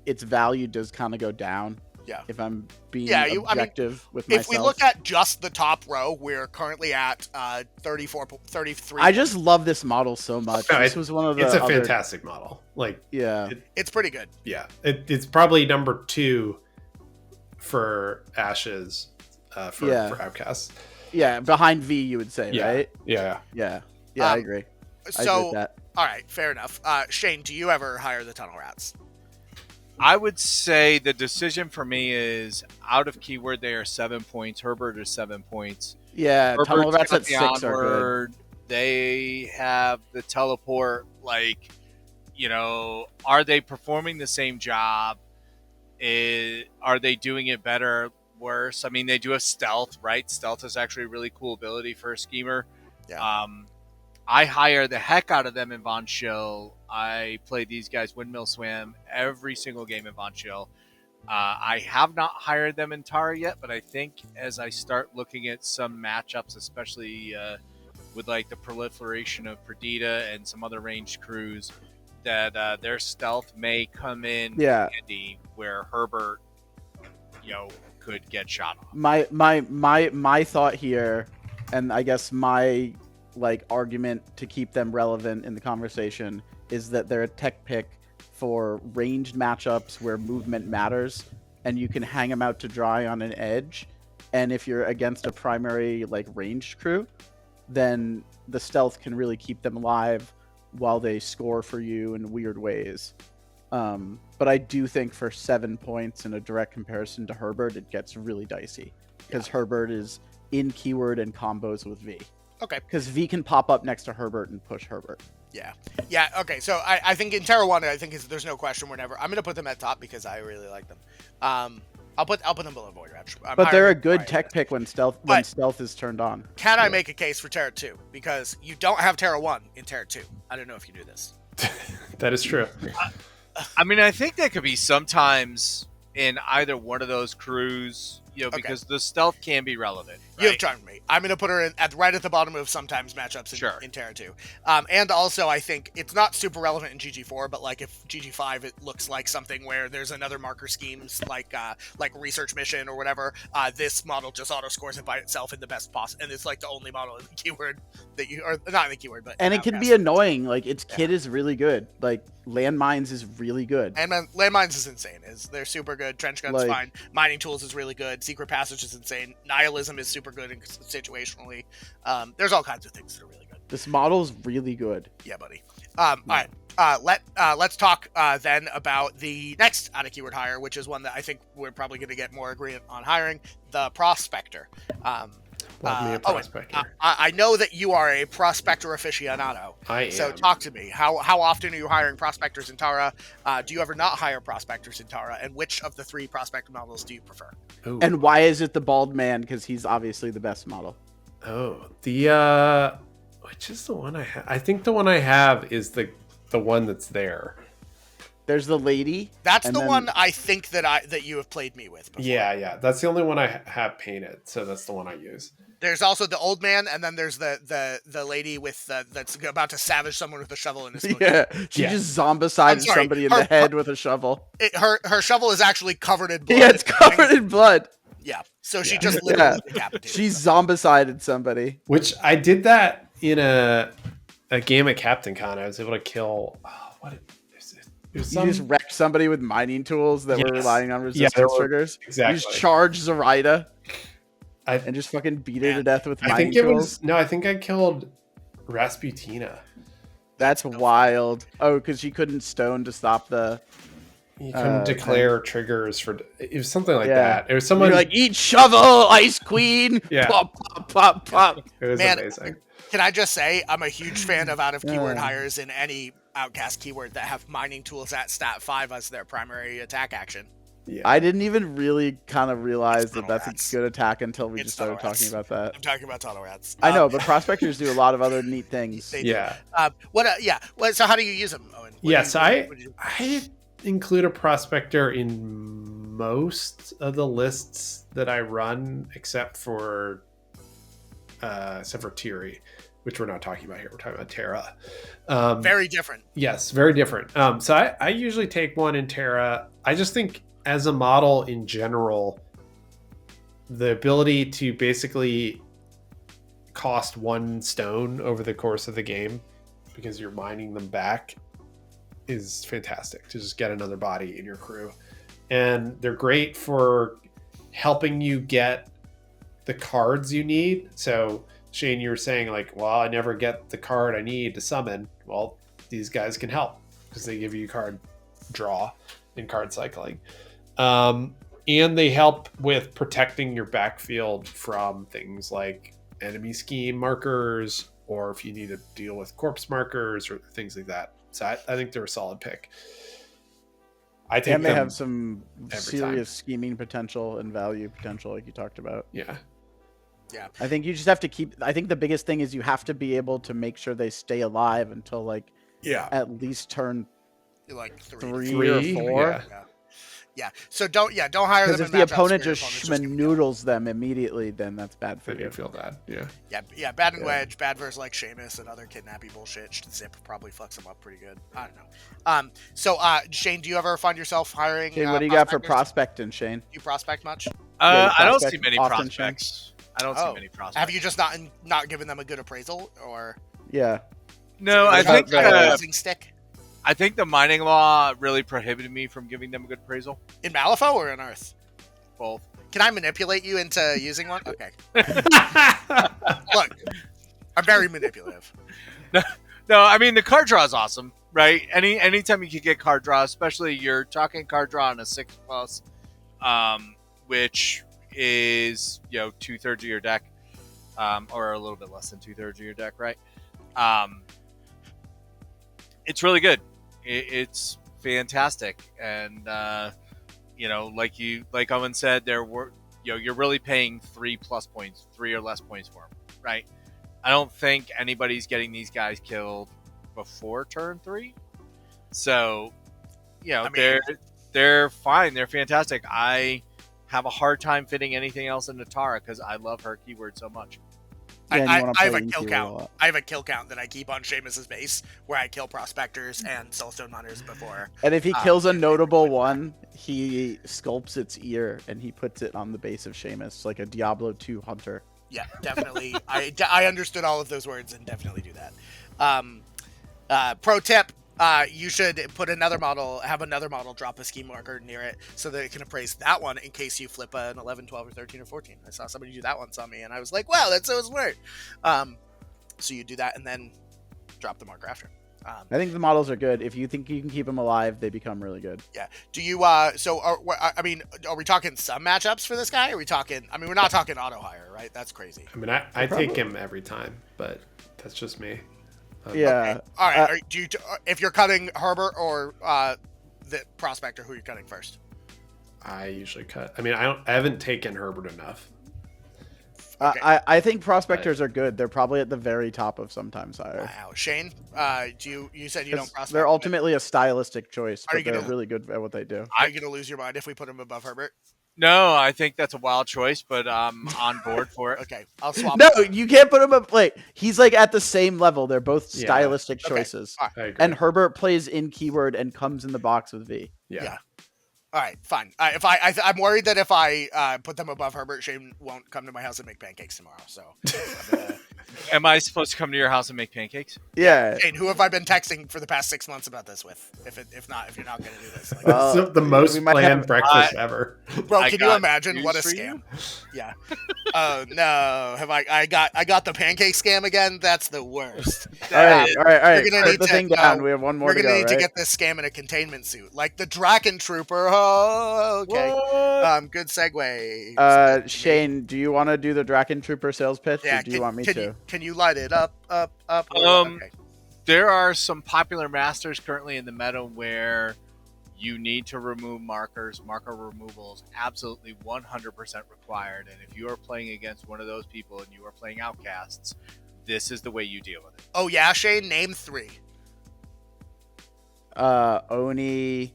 its value does kind of go down.
Yeah.
If I'm being objective with myself.
If we look at just the top row, we're currently at 33.
I just love this model so much.
No,
this was one of the
It's a fantastic model.
It's pretty good.
Yeah. It's probably number 2 for Ashes for Outcast.
Yeah, behind V, you would say, right?
Yeah.
I agree. I agree with that.
All right, fair enough. Shane, do you ever hire the Tunnel Rats?
I would say the decision for me is out of keyword. They are 7 points. Herbert is 7 points.
Yeah,
Herbert's
Tunnel Rats
got
at
the
6 are good.
They have the teleport. Are they performing the same job? Are they doing it better, worse? I mean, they do have stealth, right? Stealth is actually a really cool ability for a schemer.
Yeah.
I hire the heck out of them in Von Schill. I play these guys Windmill Swam every single game in Von Schill. I have not hired them in Tara yet, but I think as I start looking at some matchups, especially with the proliferation of Perdita and some other ranged crews, that their stealth may come in handy where Herbert, could get shot off.
My thought here, and I guess my argument to keep them relevant in the conversation, is that they're a tech pick for ranged matchups where movement matters and you can hang them out to dry on an edge. And if you're against a primary ranged crew, then the stealth can really keep them alive while they score for you in weird ways. But I do think for 7 points in a direct comparison to Herbert, it gets really dicey because Herbert is in keyword and combos with V.
Okay.
Because V can pop up next to Herbert and push Herbert.
Yeah. Okay. So I think in Terra 1, there's no question. I'm going to put them at top because I really like them. I'll put them below Void Wretch.
But they're a good tech pick when stealth is turned on.
Can I make a case for Terra 2? Because you don't have Terra 1 in Terra 2. I don't know if you knew this.
That is true.
I mean, I think that could be sometimes in either one of those crews, because the stealth can be relevant. Right?
You have charmed me. I'm going to put her right at the bottom of sometimes matchups in Terra 2. And also, I think it's not super relevant in GG4, but if GG5, it looks like something where there's another marker schemes like Research Mission or whatever. This model just auto scores it by itself in the best possible, and it's the only model in the keyword that you, or not in the keyword, but
and it can be annoying. Its kit is really good. Landmines is really good.
And Landmines is insane. They're super good. Trench Gun's fine. Mining Tools is really good. Secret Passage is insane. Nihilism is super good situationally. There's all kinds of things that are really good.
This model's really good.
Yeah, buddy. All right. Let's talk then about the next out of keyword hire, which is one that I think we're probably going to get more agreement on hiring, the Prospector.
Love me a Prospector.
I know that you are a Prospector aficionado.
I am.
So talk to me. How often are you hiring Prospectors in Tara? Do you ever not hire Prospectors in Tara? And which of the 3 Prospector models do you prefer?
Ooh.
And why is it the bald man? Because he's obviously the best model.
Oh, which is the one I have? I think the one I have is the one that's there.
There's the lady.
That's
and
the
then-
one I think that you have played me with before.
Yeah. That's the only one I have painted, so that's the one I use.
There's also the old man, and then there's the lady with that's about to savage someone with a shovel in his smoke.
Yeah, she
Yeah.
just zombicided
sorry,
somebody in
her-
the head with a shovel.
Her shovel is actually covered in blood.
Yeah, it's covered in blood.
Yeah, so she
Yeah.
just literally
Yeah.
decapitated.
She zombicided somebody.
Which I did that in a game at Captain Con. I was able to kill. Oh, what is it? It was
You just wrecked somebody with mining tools that were
Yes.
relying on
Yeah, there
resistance
were-
triggers.
exactly.
You just charge Zoraida
I
and just fucking beat her to
Man,
death with
I
mining
think it
tools.
was no. I think I killed Rasputina.
That's wild. Oh, because she couldn't stone to stop the.
You couldn't declare triggers for. It was something like
Yeah.
that. It was someone
You're like, eat shovel, Ice Queen.
Yeah.
Pop, pop, pop, pop.
It was
Man,
amazing.
Can I just say I'm a huge fan of out of keyword
Yeah.
hires in any Outcast keyword that have mining tools at stat 5 as their primary attack action.
Yeah.
I didn't even really kind of realize
It's
that
tunnel
that's
rats.
a good attack until we
It's
just started
tunnel rats.
talking about that.
I'm talking about tunnel rats.
I know, but prospectors do a lot of other neat things.
They do.
Yeah.
Yeah. Well, so how do you use them, Owen? What
Yes,
do you- what do you-
I include a prospector in most of the lists that I run, except for Tiri, which we're not talking about here. We're talking about Terra.
very different.
Yes, very different. So I usually take one in Terra. I just think as a model in general, the ability to basically cost 1 stone over the course of the game because you're mining them back is fantastic to just get another body in your crew. And they're great for helping you get the cards you need. So Shane, you were saying like, well, I never get the card I need to summon. Well, these guys can help because they give you card draw and card cycling. And they help with protecting your backfield from things like enemy scheme markers, or if you need to deal with corpse markers or things like that. So I think they're a solid pick. I take
And they
them,
have some
every
serious scheming potential and value potential, like you talked about.
yeah.
I think you just have to keep. I think the biggest thing is you have to be able to make sure they stay alive until like
Yeah.
at least turn
Like
3
Three,
or 4.
yeah.
Yeah. So don't hire them.
Because if
in
the
matchups
opponent
where your
just
opponent's gonna kill.
schmanoodles them immediately, then that's bad for
I do
you.
feel that. Yeah.
Yeah, bad in
Yeah.
Wedge, bad versus like Seamus and other kidnappy bullshit. Zip probably fucks them up pretty good. I don't know. So Shane, do you ever find yourself hiring?
Shane, what do you got for
prospectors?
prospecting, Shane?
Do you prospect much?
Yeah,
I don't
prospect
see many
often, Shane.
prospects. I don't see many prospects.
Have you just not given them a good appraisal, or
Yeah.
No,
What
I
about
think
the-
losing stick
I think the mining law really prohibited me from giving them a good appraisal.
in Malifaux or in Earth?
Both.
Can I manipulate you into using one? Okay. Look, I'm very manipulative.
No, I mean the card draw is awesome, right? Anytime you can get card draw, especially you're talking card draw on a 6+, which is 2/3 of your deck, or a little bit less than 2/3 of your deck, right? It's really good. It's fantastic, and like Owen said, you're really paying 3+ points, 3 or less points for them, right? I don't think anybody's getting these guys killed before turn 3, so
I mean-
they're fine. They're fantastic. I have a hard time fitting anything else into Tara because I love her keyword so much.
Yeah, and you
I
wanna
have a
play
kill
Interior a
count.
lot.
I have a kill count that I keep on Seamus's base, where I kill prospectors and soulstone hunters before.
And if he kills a notable one, he sculpts its ear and he puts it on the base of Seamus, like a Diablo 2 hunter.
Yeah, definitely. I understood all of those words and definitely do that. Pro tip: you should have another model drop a scheme marker near it so that it can appraise that one in case you flip an 11, 12, or 13, or 14. I saw somebody do that once on me, and I was like, wow, that's so smart. So you do that and then drop the marker after.
I think the models are good. If you think you can keep them alive, they become really good.
Yeah. Do you? So, are we talking some matchups for this guy? Are we talking? I mean, we're not talking auto hire, right? That's crazy.
I mean, I take him every time, but that's just me.
Yeah.
Okay. All right. If you're cutting Herbert or the prospector, who are you cutting first?
I usually cut. I mean, I haven't taken Herbert enough.
Okay.
I think prospectors are good. They're probably at the very top of sometimes higher.
Wow, Shane, you said you don't
'Cause
prospect?
they're ultimately a stylistic choice,
Are
but
you
they're
gonna-
really good at what they do.
Are you gonna lose your mind if we put him above Herbert?
No, I think that's a wild choice, but I'm on board for it.
Okay, I'll swap.
No, you can't put him up. Like he's like at the same level. They're both
Yeah.
stylistic
Okay.
choices.
All right.
I agree.
And Herbert plays in keyword and comes in the box with V.
Yeah.
All right, fine. If I'm worried that if I put them above Herbert, Shane won't come to my house and make pancakes tomorrow. So,
Am I supposed to come to your house and make pancakes?
Yeah.
Shane, who have I been texting for the past 6 months about this with? If you're not going to do this, like,
Well,
It's the most
we might
planned
have-
breakfast ever.
bro,
I
can you
got
imagine
news
what a
for
scam?
you.
Yeah. Oh no, have I got the pancake scam again? That's the worst.
All right.
We're gonna
Put
need
the
to-
thing down. We have one more
We're
to
gonna
go,
need
right?
to get this scam in a containment suit, like the Drachen Trooper. Oh, okay.
What?
Good segue.
Shane, do you want to do the Drachen Trooper sales pitch,
Yeah,
or do you want me to?
Can you light it up? Okay.
There are some popular masters currently in the meta where you need to remove markers. Marker removal is absolutely 100% required. And if you are playing against one of those people and you are playing Outcasts, this is the way you deal with it.
Oh yeah, Shane, name 3.
Oni,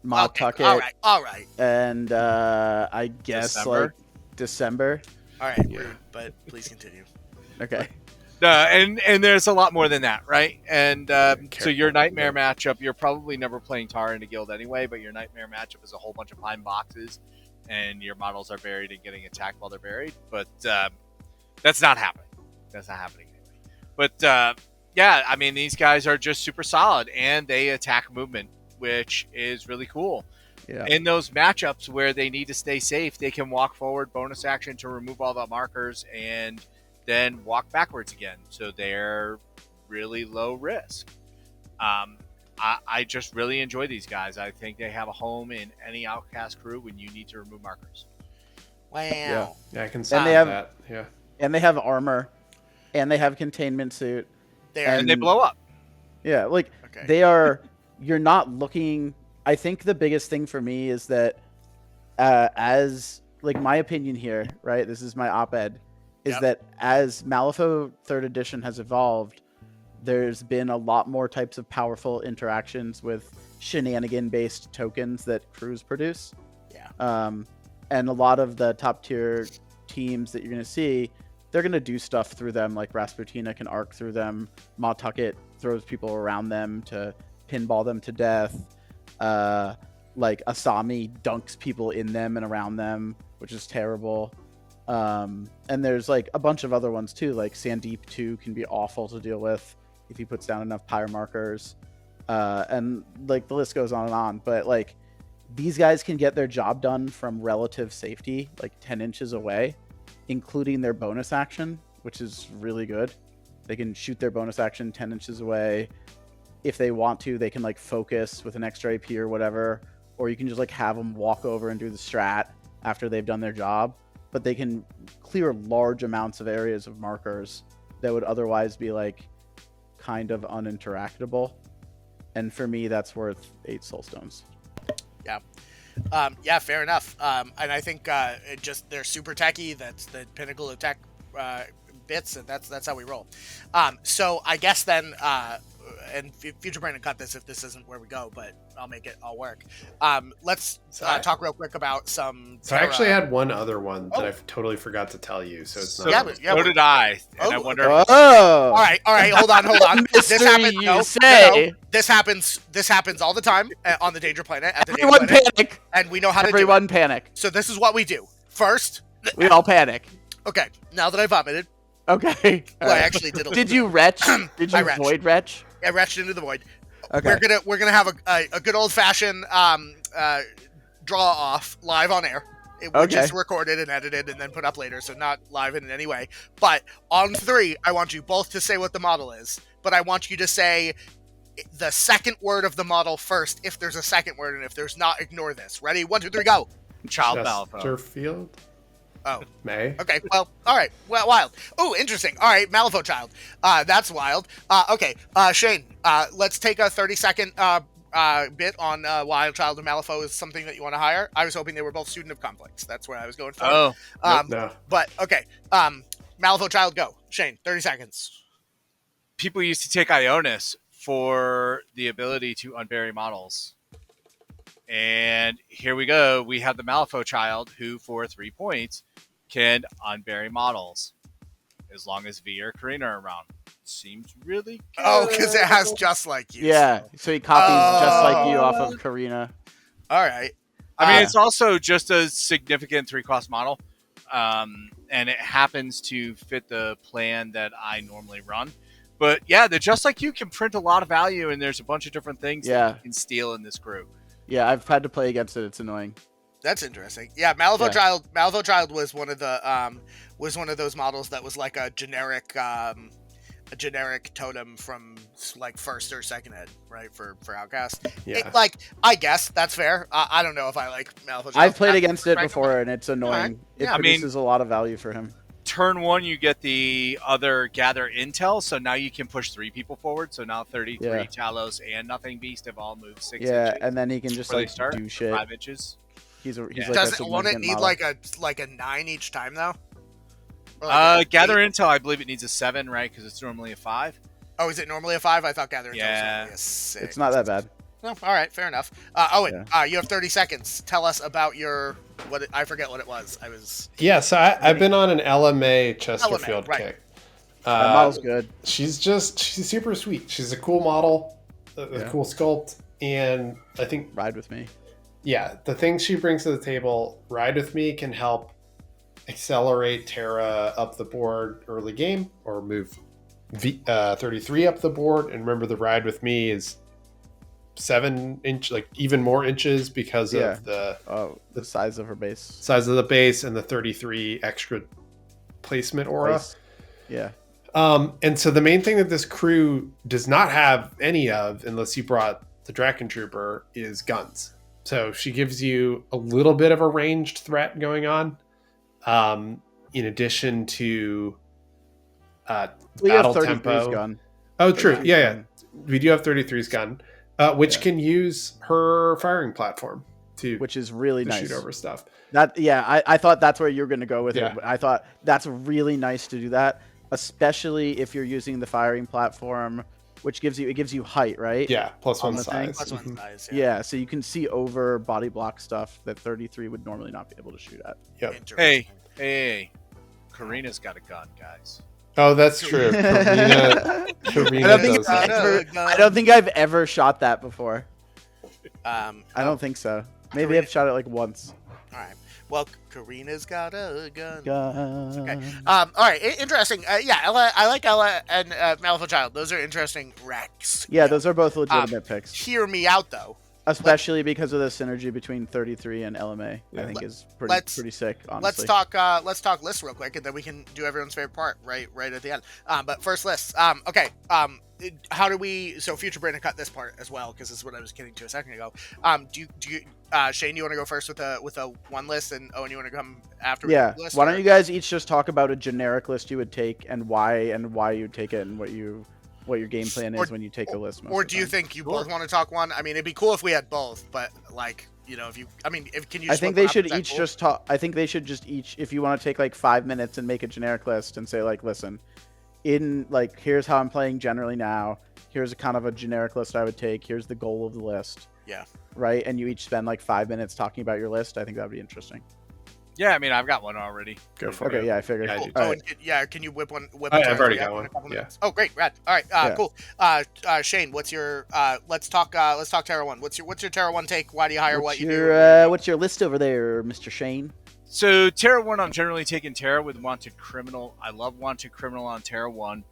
Mawtucket,
All right.
and I guess
December?
like December.
All right,
Yeah.
rude, but please continue.
Okay.
And there's a lot more than that, right? And so
Careful.
your nightmare matchup, you're probably never playing Tara in a guild anyway, but your nightmare matchup is a whole bunch of pine boxes, and your models are buried and getting attacked while they're buried. But that's not happening. That's not happening anyway. But yeah, I mean, these guys are just super solid, and they attack movement, which is really cool.
Yeah.
In those matchups where they need to stay safe, they can walk forward, bonus action to remove all the markers, and then walk backwards again. So they're really low risk. I just really enjoy these guys. I think they have a home in any Outcast crew when you need to remove markers.
Wow.
Yeah.
Yeah, I can see
they have-
that. Yeah.
And they have armor, and they have containment suit.
They are.
And they blow up.
Yeah, like
Okay.
they are. You're not looking. I think the biggest thing for me is that, as like my opinion here, right? This is my op-ed, is
Yep.
that as Malifaux 3rd edition has evolved, there's been a lot more types of powerful interactions with shenanigan-based tokens that crews produce.
Yeah.
And a lot of the top tier teams that you're going to see, they're going to do stuff through them, like Rasputina can arc through them, Mawtucket throws people around them to pinball them to death, like Asami dunks people in them and around them, which is terrible. And there's like a bunch of other ones too, like Sandeep 2 can be awful to deal with if he puts down enough pyre markers. And like the list goes on and on, but like these guys can get their job done from relative safety, like 10 inches away, including their bonus action, which is really good. They can shoot their bonus action 10 inches away. If they want to, they can like focus with an extra AP or whatever, or you can just like have them walk over and do the strat after they've done their job. But they can clear large amounts of areas of markers that would otherwise be like kind of uninteractable. And for me, that's worth 8 soulstones.
Yeah, fair enough. And I think they're super techy. That's the pinnacle of tech bits, and that's how we roll. So I guess then, and Future Brandon cut this if this isn't where we go, but I'll make it all work. Let's talk real quick about some.
So I actually had one other one that
Oh.
I totally forgot to tell you. So it's
So,
not.
Yeah, but-
so did I. And I
Oh,
wonder.
Oh!
All right, hold on. This
Mystery,
happens.
you
No,
say.
no. This happens all the time on the Danger Planet. At the
Everyone
Danger Planet,
panic!
and we know how to do
Everyone
it.
panic.
So this is what we do. First,
We all panic.
okay. Now that I vomited,
Okay.
well, I actually did.
Did you retch? Did
I
you
retched.
void retch?
I retched into the void.
Okay.
We're gonna have a good old fashioned draw off live on air, which
Okay.
is recorded and edited and then put up later, so not live in any way. But on 3, I want you both to say what the model is, but I want you to say the second word of the model first, if there's a second word, and if there's not, ignore this. Ready? 1, 2, 3, go.
Child Malifaux.
Chesterfield?
Oh,
May?
okay. Well, all right. Well, wild. Oh, interesting. All right, Malifaux child. That's wild. Okay, Shane. Let's take a 30-second bit on Wild Child and Malifaux is something that you want to hire? I was hoping they were both Student of Conflicts. That's where I was going for.
Oh,
No.
But okay. Malifaux Child, go. Shane, 30 seconds.
people used to take Ionis for the ability to unbury models. And here we go. We have the Malifaux child who, for 3 points, can unbury models as long as V or Karina are around. Seems really good.
Oh, because it has just like you.
Yeah, so he copies just like you off of Karina.
All right.
I mean, it's also just a significant 3-cost model. And it happens to fit the plan that I normally run. But yeah, the Just Like You can print a lot of value, and there's a bunch of different things that you can steal in this crew.
Yeah, I've had to play against it. It's annoying.
That's interesting. Yeah, Malifaux Child was one of those models that was like a generic totem from like first or second ed, right? For Outcast.
Yeah.
I guess that's fair. I don't know if I like Malifaux Child.
I've played against it before, and it's annoying.
Right.
It
Yeah,
produces a lot of value for him.
Turn 1, you get the other gather intel, so now you can push 3 people forward. So now 33 Talos and Nothing Beast have all moved 6 inches.
Yeah, and then he can just
before they
like
start,
do shit.
5 inches.
He's like
Won't it need
model.
like a 9 each time though? Or
Gather
8?
intel, I believe it needs a 7, right? Because it's normally a 5.
Oh, is it normally a 5? I thought gather intel was
Yeah.
only a 6.
It's not that bad.
No, all right, fair enough. Owen, you have 30 seconds. Tell us about your I forget what it was.
Yeah, so I've been on an LMA Chesterfield kick.
That model's good.
She's super sweet. She's a cool model, a cool sculpt, and I think
Ride with me.
Yeah, the things she brings to the table, Ride with Me can help accelerate Terra up the board early game, or move 33 up the board. And remember, the Ride with Me is 7 inch, like even more inches because of the
size of her base,
size of the base, and the 33 extra placement aura.
Yeah.
And so the main thing that this crew does not have any of, unless you brought the Drachen Trooper, is guns. So she gives you a little bit of a ranged threat going on, in addition to
We have
battle
33's
tempo.
gun.
Oh, true.
33's
Yeah.
gun.
We do have 33's gun, which can use her firing platform
which is really
to
nice.
shoot over stuff.
I thought that's where you were going to go with
Yeah.
it. I thought that's really nice to do that, especially if you're using the firing platform, which gives you height, right?
Yeah, plus
On
one
the thing.
size.
Plus 1 size.
Yeah, so you can see over body block stuff that 33 would normally not be able to shoot at.
Yep.
Hey, Karina's got a gun, guys.
Oh, that's true. Karina does.
I don't think I've ever shot that before. I
Oh,
don't think so. Maybe I've shot it like once.
all right. Well, Karina's got a gun.
Okay.
All right. Interesting. I like Ella and Malifaux Child. Those are interesting wrecks.
Yeah, those are both legitimate picks.
Hear me out, though.
Especially because of the synergy between 33 and LMA, I think is pretty sick, honestly.
Let's talk lists real quick, and then we can do everyone's favorite part right at the end. But first lists. Okay. How do we? So Future Brandon cut this part as well, because this is what I was getting to a second ago. Do you Shane, you want to go first with a one list, and Owen, you want to come after?
Yeah.
List,
Why don't you guys each just talk about a generic list you would take and why you take it, and what your game plan is when you take a list.
Or do you think you both want to talk one? I mean, it'd be cool if we had both, but like, can you?
I think they should each just talk. I think they should just each, if you want to take like 5 minutes and make a generic list and say like, listen, here's how I'm playing generally now. Here's a kind of a generic list I would take. Here's the goal of the list.
Yeah.
Right, and you each spend like 5 minutes talking about your list. I think that would be interesting.
Yeah, I mean, I've got one already.
Go for it.
Okay, yeah, I figured.
Yeah,
Cool. Can you whip one?
I've already got one. Yeah.
Oh, great, rad. All right, cool. Shane, what's your? Let's talk Terra 1. What's your Terra 1 take? Why do you hire what you do?
What's your list over there, Mr. Shane?
So Terra 1, I'm generally taking Terra with Wanted Criminal. I love Wanted Criminal on Terra 1.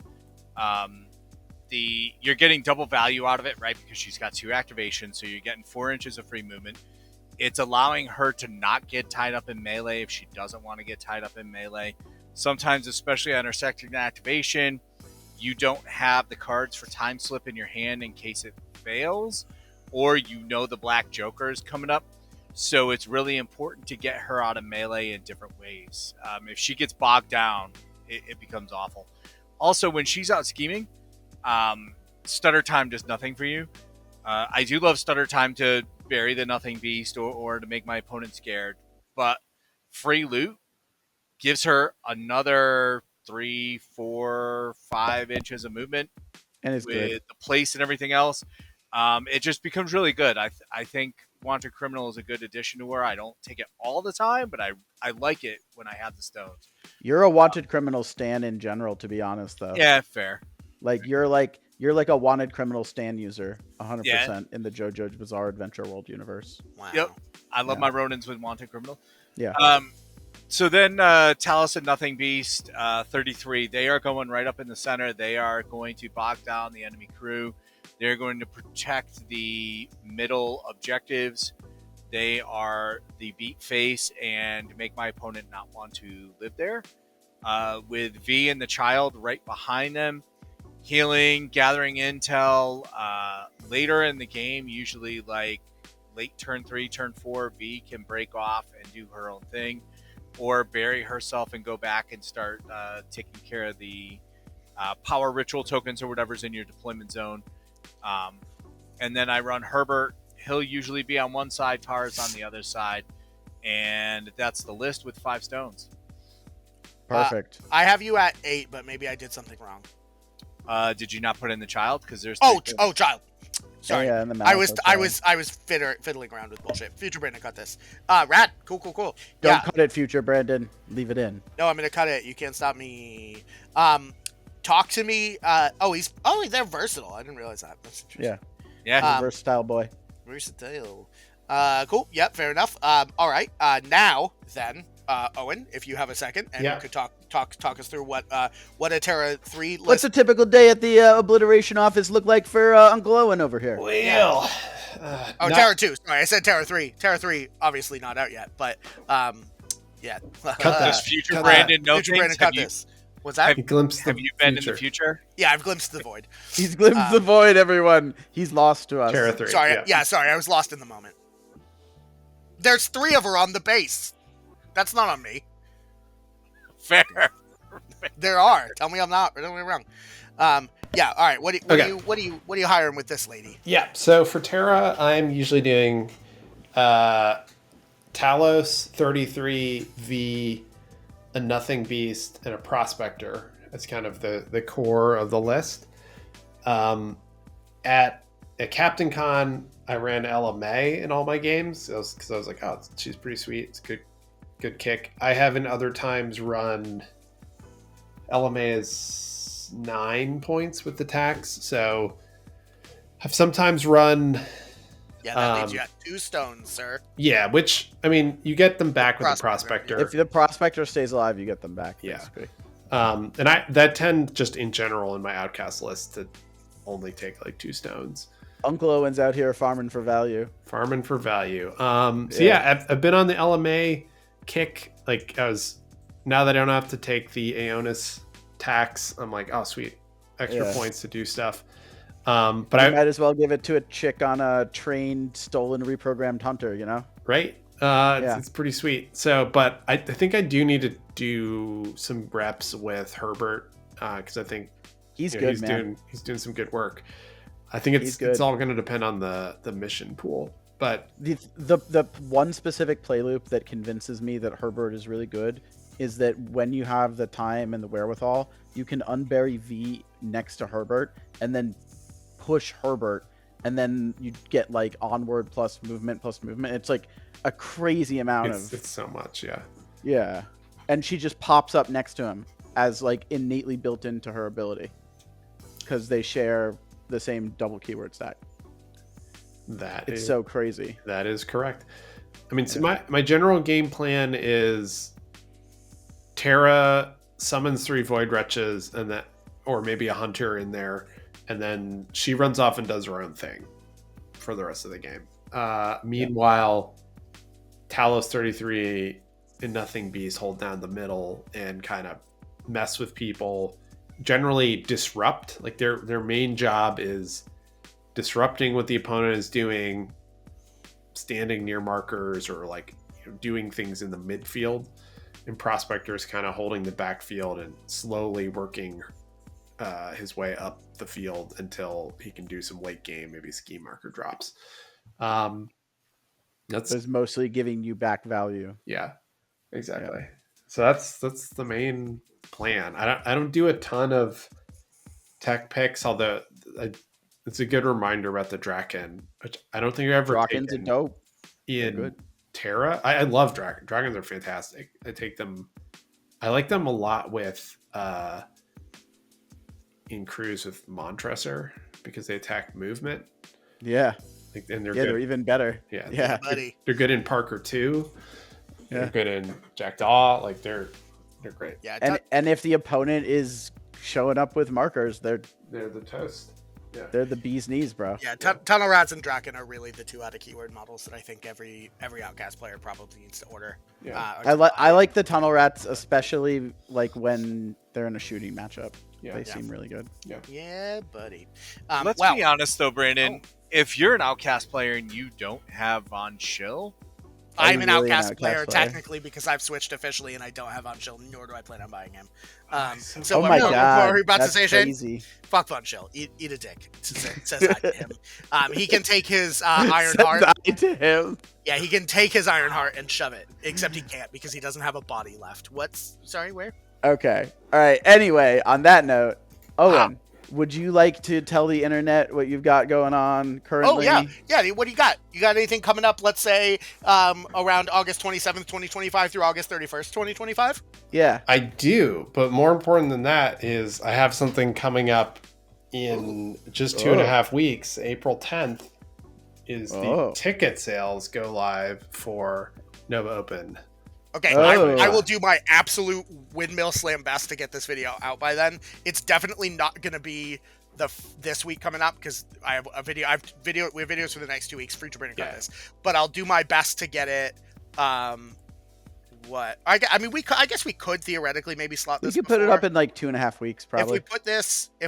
You're getting double value out of it, right? Because she's got 2 activations, so you're getting 4 inches of free movement. It's allowing her to not get tied up in melee if she doesn't want to get tied up in melee. Sometimes, especially on her second activation, you don't have the cards for Time Slip in your hand in case it fails, or the Black Joker is coming up. So it's really important to get her out of melee in different ways. If she gets bogged down, it becomes awful. Also, when she's out scheming, stutter time does nothing for you. I do love stutter time to bury the nothing beast or to make my opponent scared, but free loot gives her another 3, 4, 5 inches of movement
And it's
with
good.
the place and everything else. It just becomes really good. I think Wanted Criminal is a good addition to her. I don't take it all the time, but I like it when I have the stones.
You're a wanted criminal stan in general, to be honest, though.
Yeah, fair.
You're like a wanted criminal stan user, 100%
Yeah.
in the JoJo's Bizarre Adventure World universe.
Wow.
Yep. I love
Yeah.
my Ronins with Wanted Criminal.
Yeah.
So then Talos and Nothing Beast, 33, they are going right up in the center. They are going to bog down the enemy crew. They're going to protect the middle objectives. They are the beat face and make my opponent not want to live there. With V and the child right behind them, healing, gathering intel. Later in the game, usually like late turn 3, turn 4, V can break off and do her own thing, or bury herself and go back and start taking care of the power ritual tokens or whatever's in your deployment zone. And then I run Herbert. He'll usually be on one side, Tara's on the other side. And that's the list with 5 stones.
Perfect.
I have you at 8, but maybe I did something wrong.
Did you not put in the child? Because there's
child. Sorry.
Yeah, and the
I
Malifaux
was fiddling around with bullshit. Future Brandon, cut this. Rad. Cool.
Don't cut it, future Brandon. Leave it in.
No, I'm gonna cut it. You can't stop me. Talk to me. They're versatile. I didn't realize that. That's interesting.
Yeah.
Versatile boy.
Versatile. Cool. Yep. Fair enough. All right. Now then, Owen, if you have a second, and you could talk us through what a Terra 3 list.
What's a typical day at the Obliteration office look like for Uncle Owen over here?
Well,
Terra 2. Sorry, I said Terra 3. Terra 3, obviously not out yet, but yeah.
Cut
Does
that.
future
Cut
Brandon know
Future
things?
Brandon, cut this. What's that?
Have you been in the future?
Yeah, I've glimpsed the void.
He's glimpsed the void, everyone. He's lost to us.
Terra 3.
Sorry, sorry, I was lost in the moment. There's 3 of her on the base. That's not on me.
Fair.
There are. Tell me I'm not. Tell me I'm wrong. Yeah. All right. What are you hiring with this lady?
Yeah. So for Terra, I'm usually doing Talos 33 V, a Nothing Beast, and a Prospector. That's kind of the core of the list. At Captain Con, I ran Ella May in all my games because I was like, oh, she's pretty sweet. It's a good kick. I have in other times run Ella May is 9 points with the tax, so I've sometimes run.
Yeah, that means you got 2 stones, sir.
Yeah, which I mean, you get them back with the Prospector.
If the Prospector stays alive, you get them back. Basically.
And that tend just in general in my Outcast list to only take like 2 stones.
Uncle Owen's out here farming for value.
Farming for value. I've been on the LMA kick. Like now that I don't have to take the Aionus tax, I'm like, oh sweet, extra points to do stuff. But I
might as well give it to a chick on a trained, stolen, reprogrammed hunter. You know,
right? It's pretty sweet. So, but I think I do need to do some reps with Herbert because I think
he's good, man.
He's doing some good work. I think it's all going to depend on the mission pool. But
the one specific play loop that convinces me that Herbert is really good is that when you have the time and the wherewithal, you can unbury V next to Herbert and then push Herbert, and then you get like onward plus movement. It's like a crazy amount
it's so much,
yeah. And she just pops up next to him as like innately built into her ability because they share the same double keyword stack. It's so crazy.
That is correct. I mean, so my general game plan is Terra summons 3 Void Wretches or maybe a Hunter in there, and then she runs off and does her own thing for the rest of the game. Meanwhile, Talos 33 and Nothing Beast hold down the middle and kind of mess with people, generally disrupt. Like their main job is disrupting what the opponent is doing, standing near markers, or like doing things in the midfield. And Prospector is kind of holding the backfield and slowly working his way up the field until he can do some late game, maybe ski marker drops. That's
It's mostly giving you back value.
yeah, exactly. Yeah. So that's the main plan. I don't do a ton of tech picks, although it's a good reminder about the Drachen, which I don't think I've ever
Drachens are dope.
In Terra. I love Drachen. Dragons are fantastic. I like them a lot with in crews with Montresor because they attack movement.
Yeah.
And
they're even better.
Yeah. They're good in Parker too. Yeah. They're good in Jackdaw. Like they're great.
Yeah.
And if the opponent is showing up with markers, they're
the toast. Yeah.
They're the bee's knees, bro.
Yeah, Tunnel Rats and Draken are really the two out of keyword models that I think every Outcast player probably needs to order.
Yeah.
I like the Tunnel Rats, especially like when they're in a shooting matchup. Yeah. They seem really good.
Yeah, buddy.
Let's be honest though, Brandon. If you're an Outcast player and you don't have Von Schill,
I'm an Outcast player technically because I've switched officially and I don't have Von Schill, nor do I plan on buying him.
So my God,
what are you about
that's
to say,
crazy.
Shane? Fuck Von Schill. Eat a dick. Says I to him. He can take his Iron Heart.
To him.
Yeah, he can take his Iron Heart and shove it. Except he can't because he doesn't have a body left. Sorry, where?
Okay. All right. Anyway, on that note, Owen, would you like to tell the internet what you've got going on currently?
Oh, yeah. What do you got? You got anything coming up, let's say, around August 27th, 2025 through August 31st, 2025?
Yeah.
I do, but more important than that is I have something coming up in just 2.5 weeks. April 10th is the ticket sales go live for Nova Open.
Okay, I will do my absolute windmill slam best to get this video out by then. It's definitely not going to be this week coming up because I have a video. We have videos for the next 2 weeks. Free to bring this, but I'll do my best to get it. I guess we could theoretically maybe slot this.
You could put it up in like 2.5 weeks, probably.
If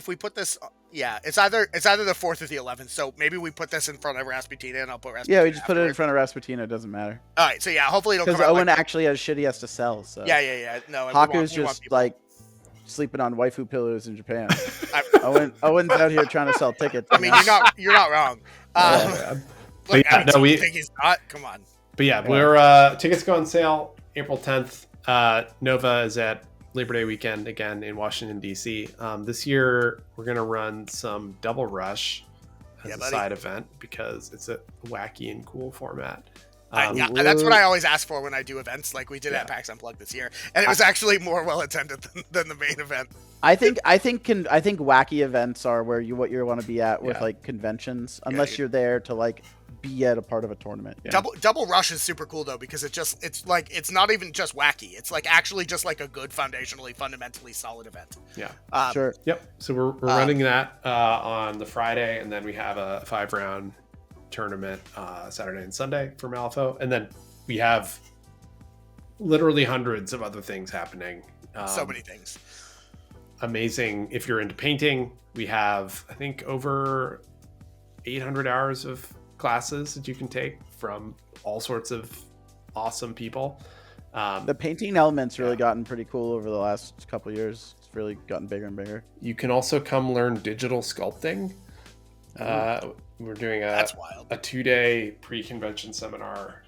we put this, yeah, it's either the 4th or the 11th. So maybe we put this in front of Rasputina, and I'll put Rasputina.
Yeah, we just put it in front of Rasputina. It doesn't matter.
All right, so yeah, hopefully it'll come out.
Because Owen actually has shit he has to sell. So
yeah. No,
Haku's just like sleeping on waifu pillows in Japan. Owen's out here trying to sell tickets.
I mean, you're not wrong. You think he's not? Come on.
But yeah, we're tickets go on sale April 10th. Nova is at Labor Day weekend again in Washington D.C. This year we're gonna run some Double Rush as a side event because it's a wacky and cool format.
That's what I always ask for when I do events, like we did at PAX Unplugged this year, and it was actually more well attended than the main event.
I think wacky events are what you want to be at with like conventions, unless you're there to like be at a part of a tournament.
Yeah. Double Rush is super cool though because it's not even just wacky. It's like actually just like a good fundamentally solid event.
Yeah.
Sure.
Yep. So we're running that on the Friday, and then we have a 5-round tournament Saturday and Sunday for Malifaux, and then we have literally hundreds of other things happening.
So many things.
Amazing. If you're into painting, we have I think over 800 hours of classes that you can take from all sorts of awesome people.
The painting element's really gotten pretty cool over the last couple of years. It's really gotten bigger and bigger.
You can also come learn digital sculpting. We're doing a 2-day pre-convention seminar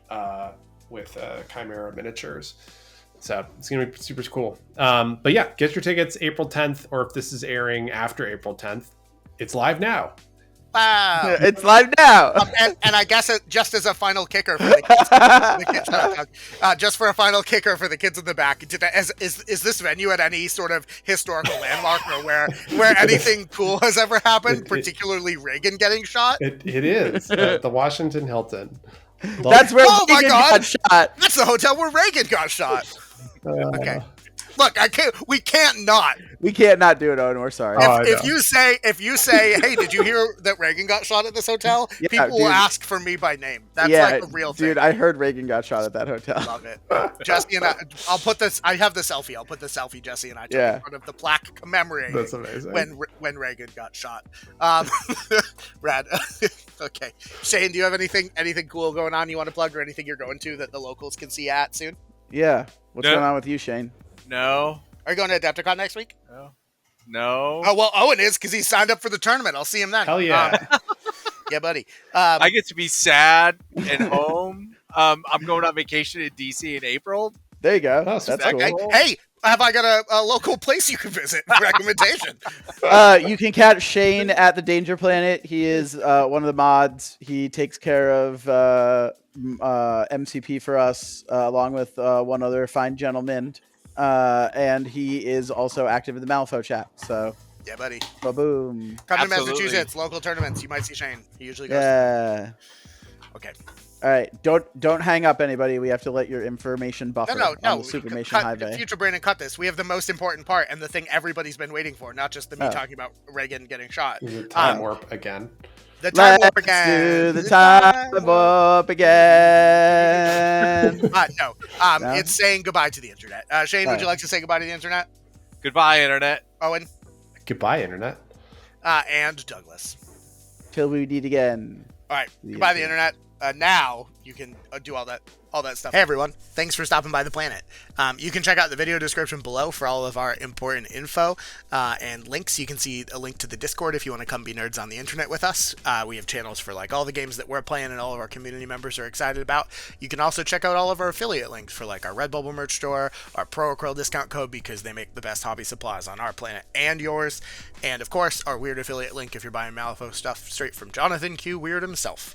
with Chimera Miniatures. So it's going to be super cool. But yeah, get your tickets April 10th, or if this is airing after April 10th, it's live now.
Wow.
It's live now.
And I guess just as a final kicker for the kids, just for a final kicker for the kids in the back, is this venue at any sort of historical landmark or where anything cool has ever happened, particularly Reagan getting shot?
It is the Washington Hilton.
That's where Reagan got shot.
That's the hotel where Reagan got shot. Okay. Look, we can't not
do it, Owen. We're sorry.
If you say, hey, did you hear that Reagan got shot at this hotel? People will ask for me by name. That's like a real thing.
Dude, I heard Reagan got shot at that hotel.
Love it. Jesse and I'll put this. I have the selfie. I'll put the selfie Jesse and I took in front of the plaque commemorating
That's amazing.
when Reagan got shot. Rad. Okay. Shane, do you have anything cool going on you want to plug, or anything you're going to that the locals can see at soon?
Yeah. What's going on with you, Shane?
No.
Are you going to Adepticon next week?
No.
Oh, well, Owen is because he signed up for the tournament. I'll see him then.
Hell yeah.
Yeah, buddy.
I get to be sad and home. I'm going on vacation in DC in April.
There you go.
Oh,
That's
that
cool.
Okay. Hey, have I got a local place you can visit? Recommendation.
You can catch Shane at the Danger Planet. He is one of the mods. He takes care of MCP for us, along with one other fine gentleman. And he is also active in the Malifaux chat. So,
Yeah, buddy.
ba-boom.
Come to
Absolutely.
Massachusetts, local tournaments. You might see Shane. He usually goes.
Yeah.
Okay.
All right. Don't hang up, anybody. We have to let your information buffer
No.
on the Supermation Highway.
Future Brandon, cut this. We have the most important part and the thing everybody's been waiting for, not just me
Oh.
talking about Reagan getting shot.
The time warp again.
The time warp
Let's
again.
do the time warp again.
No.
No?
It's saying goodbye to the internet. Shane, would
Alright.
you like to say goodbye to the internet?
Goodbye, internet.
Owen,
Goodbye, internet.
and Douglas.
Till we meet again.
All right.
The
Goodbye, the internet. Now you can do all that stuff. Hey, everyone. Thanks for stopping by the planet. You can check out the video description below for all of our important info and links. You can see a link to the Discord if you want to come be nerds on the internet with us. We have channels for like all the games that we're playing and all of our community members are excited about. You can also check out all of our affiliate links for like our Redbubble merch store, our Pro Acryl discount code because they make the best hobby supplies on our planet and yours. And of course, our weird affiliate link if you're buying Malifaux stuff straight from Jonathan Q. Weird himself.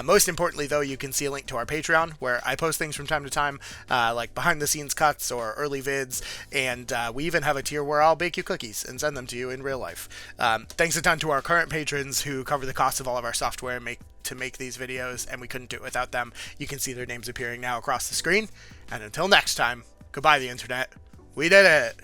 Most importantly, though, you can see a link to our Patreon where I post things from time to time, like behind-the-scenes cuts or early vids, and we even have a tier where I'll bake you cookies and send them to you in real life. Thanks a ton to our current patrons who cover the cost of all of our software to make these videos, and we couldn't do it without them. You can see their names appearing now across the screen. And until next time, goodbye, the internet. We did it!